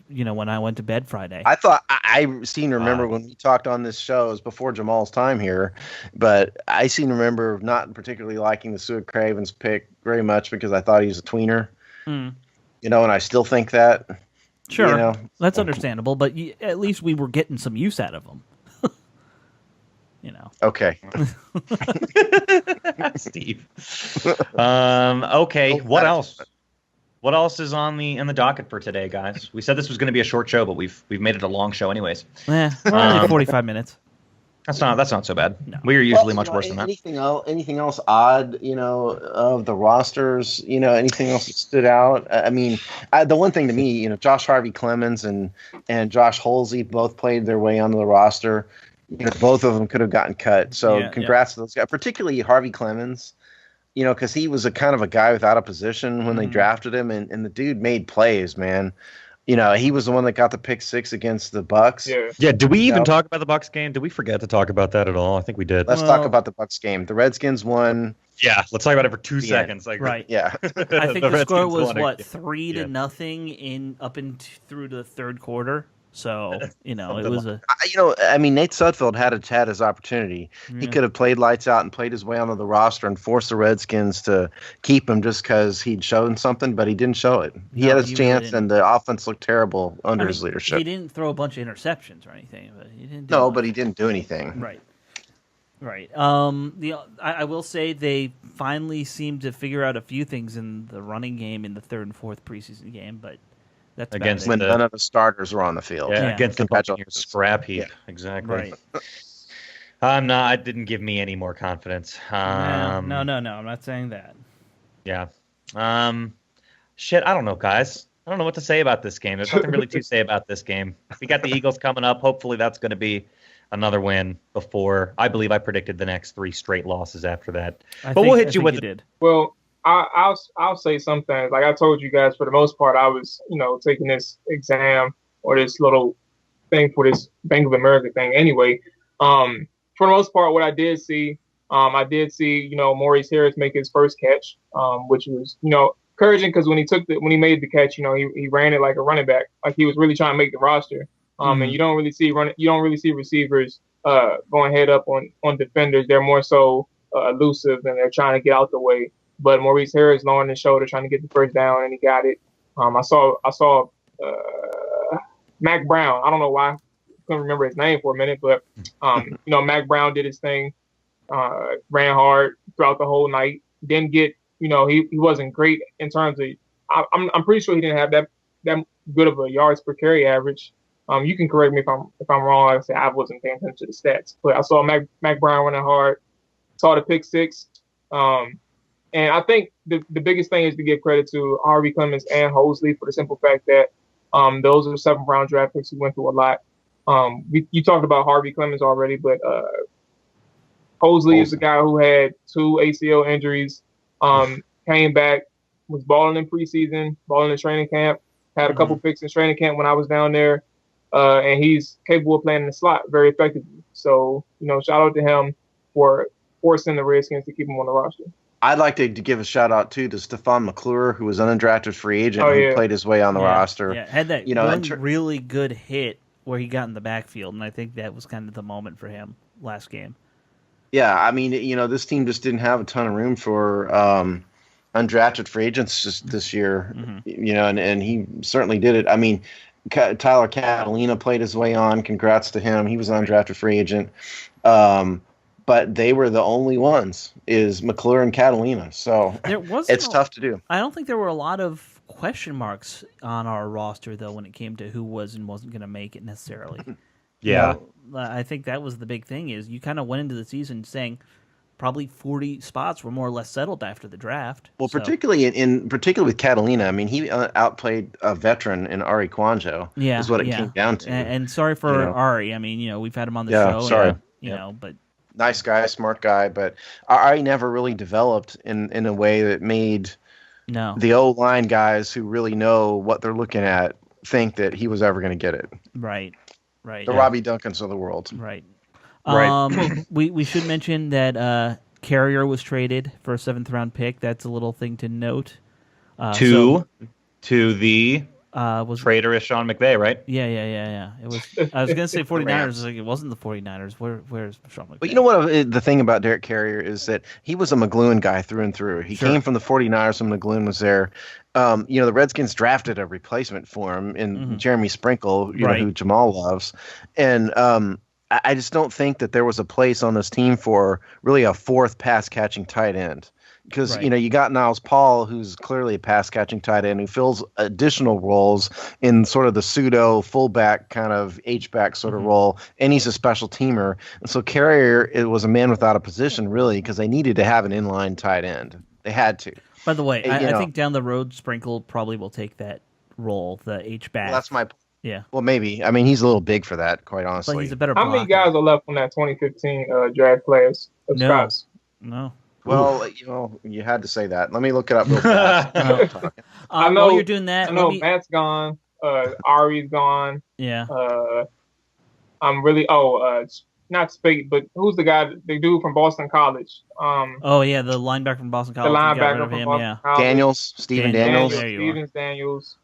Speaker 3: when I went to bed Friday.
Speaker 5: I thought I remember when we talked on this show, it was before Jamal's time here, but I remember not particularly liking the Sua Cravens pick very much because I thought he was a tweener. And I still think that.
Speaker 3: Sure, that's understandable, but at least we were getting some use out of him.
Speaker 5: Okay.
Speaker 1: Steve. Okay. What else? What else is in the docket for today, guys? We said this was going to be a short show, but we've made it a long show, anyways.
Speaker 3: We're only 45 minutes.
Speaker 1: That's not so bad.
Speaker 3: No.
Speaker 1: We are usually much worse than that.
Speaker 5: Anything else odd, of the rosters, anything else that stood out? I mean, the one thing to me, Josh Harvey Clemens and Josh Holsey both played their way onto the roster. Both of them could have gotten cut. So congrats to those guys, particularly Harvey Clemens, because he was a kind of a guy without a position when they drafted him, and the dude made plays, man. He was the one that got the pick 6 against the Bucks.
Speaker 1: Yeah. Did we even talk about the Bucks game? Did we forget to talk about that at all? I think we did.
Speaker 5: Let's talk about the Bucks game. The Redskins won.
Speaker 1: Yeah, let's talk about it for 2 seconds.
Speaker 3: Right.
Speaker 5: Yeah.
Speaker 3: I think the score was 3-0 through the third quarter. So, it was a...
Speaker 5: Nate Sudfeld had his opportunity. He could have played lights out and played his way onto the roster and forced the Redskins to keep him just because he'd shown something, but he didn't show it. He had his chance, really, and the offense looked terrible under his leadership.
Speaker 3: He didn't throw a bunch of interceptions or anything, but he didn't.
Speaker 5: But he didn't do anything.
Speaker 3: Right. I will say they finally seemed to figure out a few things in the running game in the third and fourth preseason game, but that's
Speaker 1: against
Speaker 5: when none of the starters were on the field.
Speaker 1: Yeah, against the Buccaneers scrap heap. Yeah. Exactly. Right. It didn't give me any more confidence.
Speaker 3: No, I'm not saying that.
Speaker 1: Yeah. Shit, I don't know, guys. I don't know what to say about this game. There's nothing really to say about this game. We got the Eagles coming up. Hopefully that's going to be another win before. I believe I predicted the next 3 straight losses after that. We'll hit you with it.
Speaker 4: Well, I'll say something. Like I told you guys, for the most part, I was, taking this exam or this little thing for this Bank of America thing anyway. For the most part, what I did see, Maurice Harris make his first catch, which was, encouraging because when he made the catch, he ran it like a running back, like he was really trying to make the roster. And you don't really see receivers going head up on defenders. They're more so elusive and they're trying to get out the way. But Maurice Harris lowering his shoulder, trying to get the first down, and he got it. I saw Mac Brown. I don't know why I couldn't remember his name for a minute, but Mac Brown did his thing, ran hard throughout the whole night. Didn't get, he wasn't great in terms of. I'm pretty sure he didn't have that good of a yards per carry average. You can correct me if I'm wrong. Like I said, I wasn't paying attention to the stats, but I saw Mac Brown running hard. Saw the pick 6. And I think the biggest thing is to give credit to Harvey Clemens and Holsey for the simple fact that those are 7th-round draft picks who went through a lot. You talked about Harvey Clemens already, but Holsey is a guy who had 2 ACL injuries, came back, was balling in preseason, balling in training camp, had a couple picks in training camp when I was down there. and he's capable of playing in the slot very effectively. So, shout out to him for forcing the Redskins to keep him on the roster.
Speaker 5: I'd like to give a shout out too to Stephon McClure, who was an undrafted free agent who played his way on the roster.
Speaker 3: Yeah, had that really good hit where he got in the backfield, and I think that was kind of the moment for him last game.
Speaker 5: Yeah, I mean, this team just didn't have a ton of room for undrafted free agents this year, and he certainly did it. I mean, Tyler Catalina played his way on. Congrats to him. He was an undrafted free agent. But they were the only ones, is McClure and Catalina. So it's tough to do.
Speaker 3: I don't think there were a lot of question marks on our roster, though, when it came to who was and wasn't going to make it necessarily.
Speaker 1: Yeah.
Speaker 3: I think that was the big thing, is you kind of went into the season saying probably 40 spots were more or less settled after the draft.
Speaker 5: Well, particularly with Catalina, I mean, he outplayed a veteran in Ari Kwanjo, is what it came down to.
Speaker 3: And sorry for Ari. I mean, we've had him on the show.
Speaker 5: Sorry.
Speaker 3: But
Speaker 5: nice guy, smart guy, but Ari never really developed in a way that made the O-line guys who really know what they're looking at think that he was ever going to get it.
Speaker 3: Right.
Speaker 5: The Robbie Duncans of the world.
Speaker 3: Right.
Speaker 1: Right.
Speaker 3: We should mention that Carrier was traded for a 7th-round pick. That's a little thing to note.
Speaker 1: To the traitorous Sean McVay, right?
Speaker 3: Yeah. It was. I was going to say 49ers. It wasn't the 49ers. Where's Sean McVay?
Speaker 5: But you know what? The thing about Derek Carrier is that he was a McGloin guy through and through. He came from the 49ers when McGloin was there. The Redskins drafted a replacement for him in Jeremy Sprinkle, who Jamal loves. And I just don't think that there was a place on this team for really a 4th pass-catching tight end. Because, you got Niles Paul, who's clearly a pass-catching tight end, who fills additional roles in sort of the pseudo fullback kind of H-back sort of role, and he's a special teamer. And so Carrier, it was a man without a position, really, because they needed to have an inline tight end. They had to.
Speaker 3: By the way, I think down the road, Sprinkle probably will take that role, the H-back.
Speaker 5: Well, that's my point.
Speaker 3: Yeah.
Speaker 5: Well, maybe. I mean, he's a little big for that, quite honestly.
Speaker 3: But he's a better
Speaker 4: blocker. How many guys are left from that 2015 draft players?
Speaker 3: No.
Speaker 5: Well, you had to say that. Let me look it up real fast.
Speaker 4: I know
Speaker 3: you're doing that.
Speaker 4: I know Matt's gone. Ari's gone.
Speaker 3: Yeah.
Speaker 4: I'm really. Not Spade, but who's the guy? The dude from Boston College.
Speaker 3: The linebacker from Boston College.
Speaker 4: The linebacker from Boston College.
Speaker 5: Daniels, Stephen Daniels.
Speaker 4: Daniels.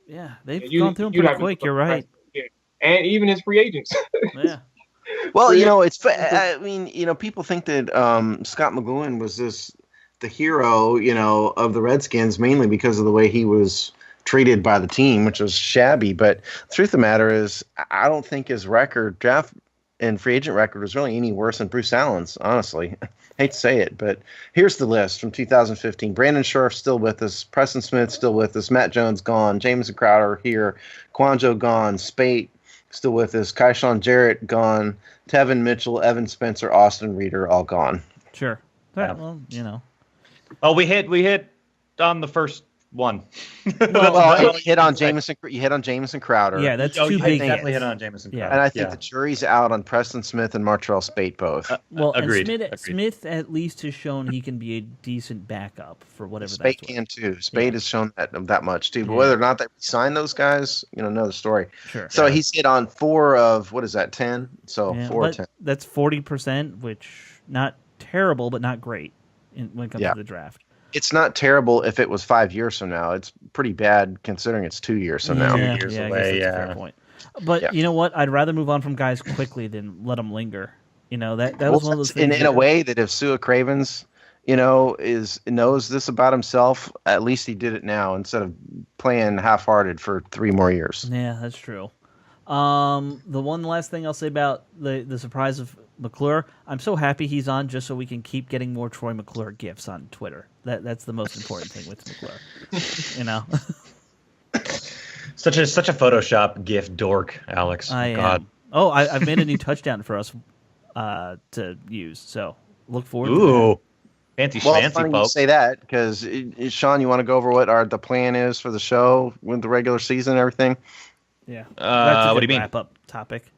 Speaker 3: Yeah, they've gone through them pretty quick. You're right.
Speaker 4: Yeah. And even his free agents.
Speaker 3: Yeah.
Speaker 5: Well, it's. I mean, people think that Scott McGloin was the hero, of the Redskins, mainly because of the way he was treated by the team, which was shabby. But the truth of the matter is, I don't think his draft and free agent record was really any worse than Bruce Allen's, honestly. Hate to say it, but here's the list from 2015. Brandon Scherf still with us. Preston Smith still with us. Matt Jones gone. Jamison Crowder here. Kwanjo gone. Spate still with us. Kaishawn Jarrett gone. Tevin Mitchell, Evan Spencer, Austin Reeder all gone.
Speaker 3: Sure.
Speaker 1: Yeah.
Speaker 3: Well,
Speaker 1: Oh, we hit on the first one.
Speaker 5: You hit on Jamison Crowder.
Speaker 3: Yeah, that's too big.
Speaker 1: Definitely hit on Jamison Crowder.
Speaker 5: And I think the jury's out on Preston Smith and Martrell Spate both.
Speaker 1: Agreed.
Speaker 3: And Smith at least has shown he can be a decent backup for whatever.
Speaker 5: Spate can too. Spate has shown that much too. But whether or not they sign those guys, another story.
Speaker 3: Sure.
Speaker 5: So he's hit on 4 of 10. So 4 of 10.
Speaker 3: That's 40%, which not terrible, but not great when it comes to the draft.
Speaker 5: It's not terrible if it was 5 years from now. It's pretty bad considering it's 2 years from now.
Speaker 1: 2 years away,
Speaker 3: that's a fair point. But you know what? I'd rather move on from guys quickly than let them linger. That was one of those things.
Speaker 5: In a way that if Sua Cravens, knows this about himself, at least he did it now instead of playing half-hearted for 3 more years.
Speaker 3: Yeah, that's true. The one last thing I'll say about the surprise of McClure, I'm so happy he's on just so we can keep getting more Troy McClure gifs on Twitter. That's the most important thing with McClure.
Speaker 1: Such a Photoshop gif dork, Alex.
Speaker 3: I
Speaker 1: God.
Speaker 3: am. Oh, I've made a new touchdown for us to use, so look forward to that.
Speaker 1: Ooh. Fancy
Speaker 5: it's funny you say that because, Sean, you want to go over what the plan is for the show with the regular season and everything?
Speaker 3: Yeah.
Speaker 1: What do you mean?
Speaker 3: Wrap-up topic.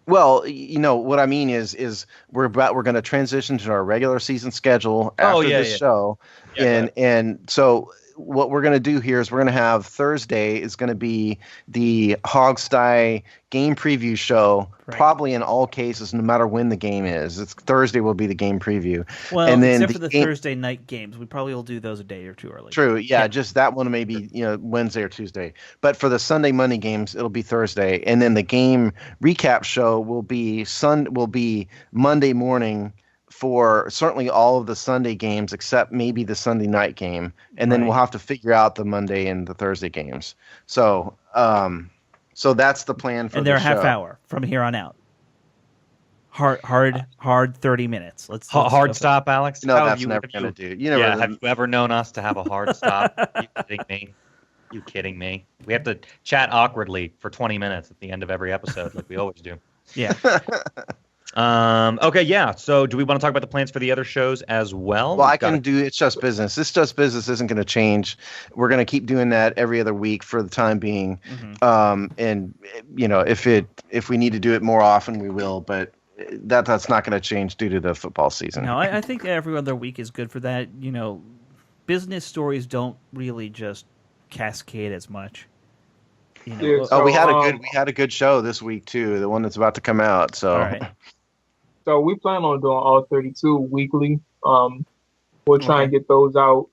Speaker 5: Well, what I mean is we're going to transition to our regular season schedule after this show, and so what we're going to do here is we're going to have Thursday is going to be the Hogsty game preview show, probably in all cases, no matter when the game is. Thursday will be the game preview.
Speaker 3: Well, and then except for the Thursday night games. We probably will do those a day or two early.
Speaker 5: True, yeah, just that one maybe Wednesday or Tuesday. But for the Sunday, Monday games, it'll be Thursday. And then the game recap show will be Monday morning for certainly all of the Sunday games except maybe the Sunday night game, and then we'll have to figure out the Monday and the Thursday games. So, so that's the plan for.
Speaker 3: And they're
Speaker 5: the
Speaker 3: half
Speaker 5: show.
Speaker 3: hour from here on out. Hard 30 minutes. Let's
Speaker 1: hard stop, Alex.
Speaker 5: No, that's never gonna do.
Speaker 1: Have you ever known us to have a hard stop? You kidding me? We have to chat awkwardly for 20 minutes at the end of every episode, like we always do.
Speaker 3: Yeah.
Speaker 1: Okay, yeah. So do we want to talk about the plans for the other shows as well?
Speaker 5: Well, I can do It's Just Business. It's Just Business isn't going to change. We're going to keep doing that every other week for the time being. And if we need to do it more often, we will. But that's not going to change due to the football season.
Speaker 3: No, I think every other week is good for that. Business stories don't really just cascade as much.
Speaker 5: We had a good show this week too. The one that's about to come out. So.
Speaker 3: All right.
Speaker 4: So we plan on doing all 32 weekly. We'll try and get those out.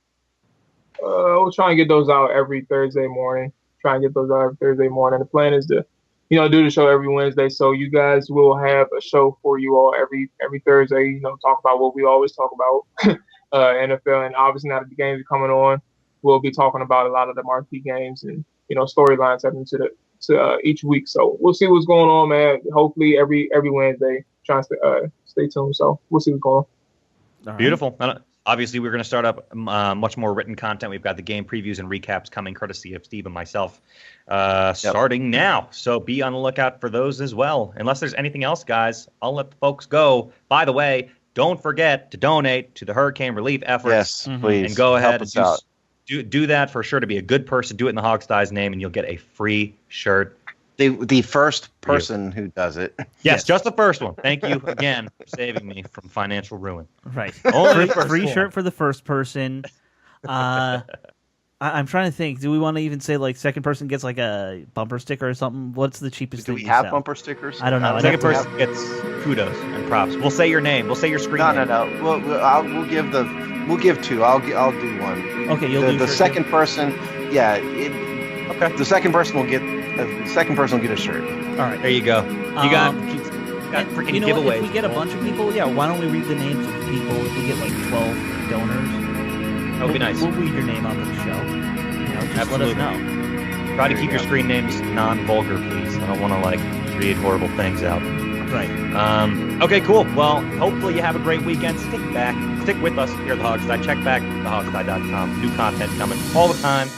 Speaker 4: We'll try and get those out every Thursday morning. The plan is to, do the show every Wednesday. So you guys will have a show for you all every Thursday. Talk about what we always talk about, NFL, and obviously now that the games are coming on, we'll be talking about a lot of the marquee games and storylines heading to each week. So we'll see what's going on, man. Hopefully every Wednesday. Trying to stay tuned, so we'll see what's going on.
Speaker 3: Right.
Speaker 1: Beautiful. Obviously, we're going to start up much more written content. We've got the game previews and recaps coming, courtesy of Steve and myself, starting now. So be on the lookout for those as well. Unless there's anything else, guys, I'll let the folks go. By the way, don't forget to donate to the hurricane relief efforts.
Speaker 5: Yes, please.
Speaker 1: And go ahead
Speaker 5: and
Speaker 1: do that for sure. To be a good person, do it in the Hogsty's name, and you'll get a free shirt.
Speaker 5: The first person who does it.
Speaker 1: Yes, just the first one. Thank you again for saving me from financial ruin.
Speaker 3: Right. Only free shirt for the first person. I'm trying to think. Do we want to even say like second person gets like a bumper sticker or something? What's the cheapest?
Speaker 5: Do we have bumper stickers?
Speaker 1: I don't know. Second person gets kudos and props. We'll say your name. We'll say your screen name.
Speaker 5: No. We'll give two. I'll do one.
Speaker 3: Okay, you'll do
Speaker 5: the second person. Yeah.
Speaker 1: Okay.
Speaker 5: The second person will get. The second person will get a shirt.
Speaker 1: All right, there you go. You got freaking giveaways.
Speaker 3: If we get a bunch of people, why don't we read the names of the people? If we get like 12 donors,
Speaker 1: that would be nice.
Speaker 3: We'll read your name on the show. Just
Speaker 1: Absolutely.
Speaker 3: let us know.
Speaker 1: Try to keep your screen names non-vulgar, please. I don't want to read horrible things out.
Speaker 3: Right.
Speaker 1: Okay, cool. Well, hopefully you have a great weekend. Stick with us here at the Hogsty. Check back at thehogsty.com. New content coming all the time.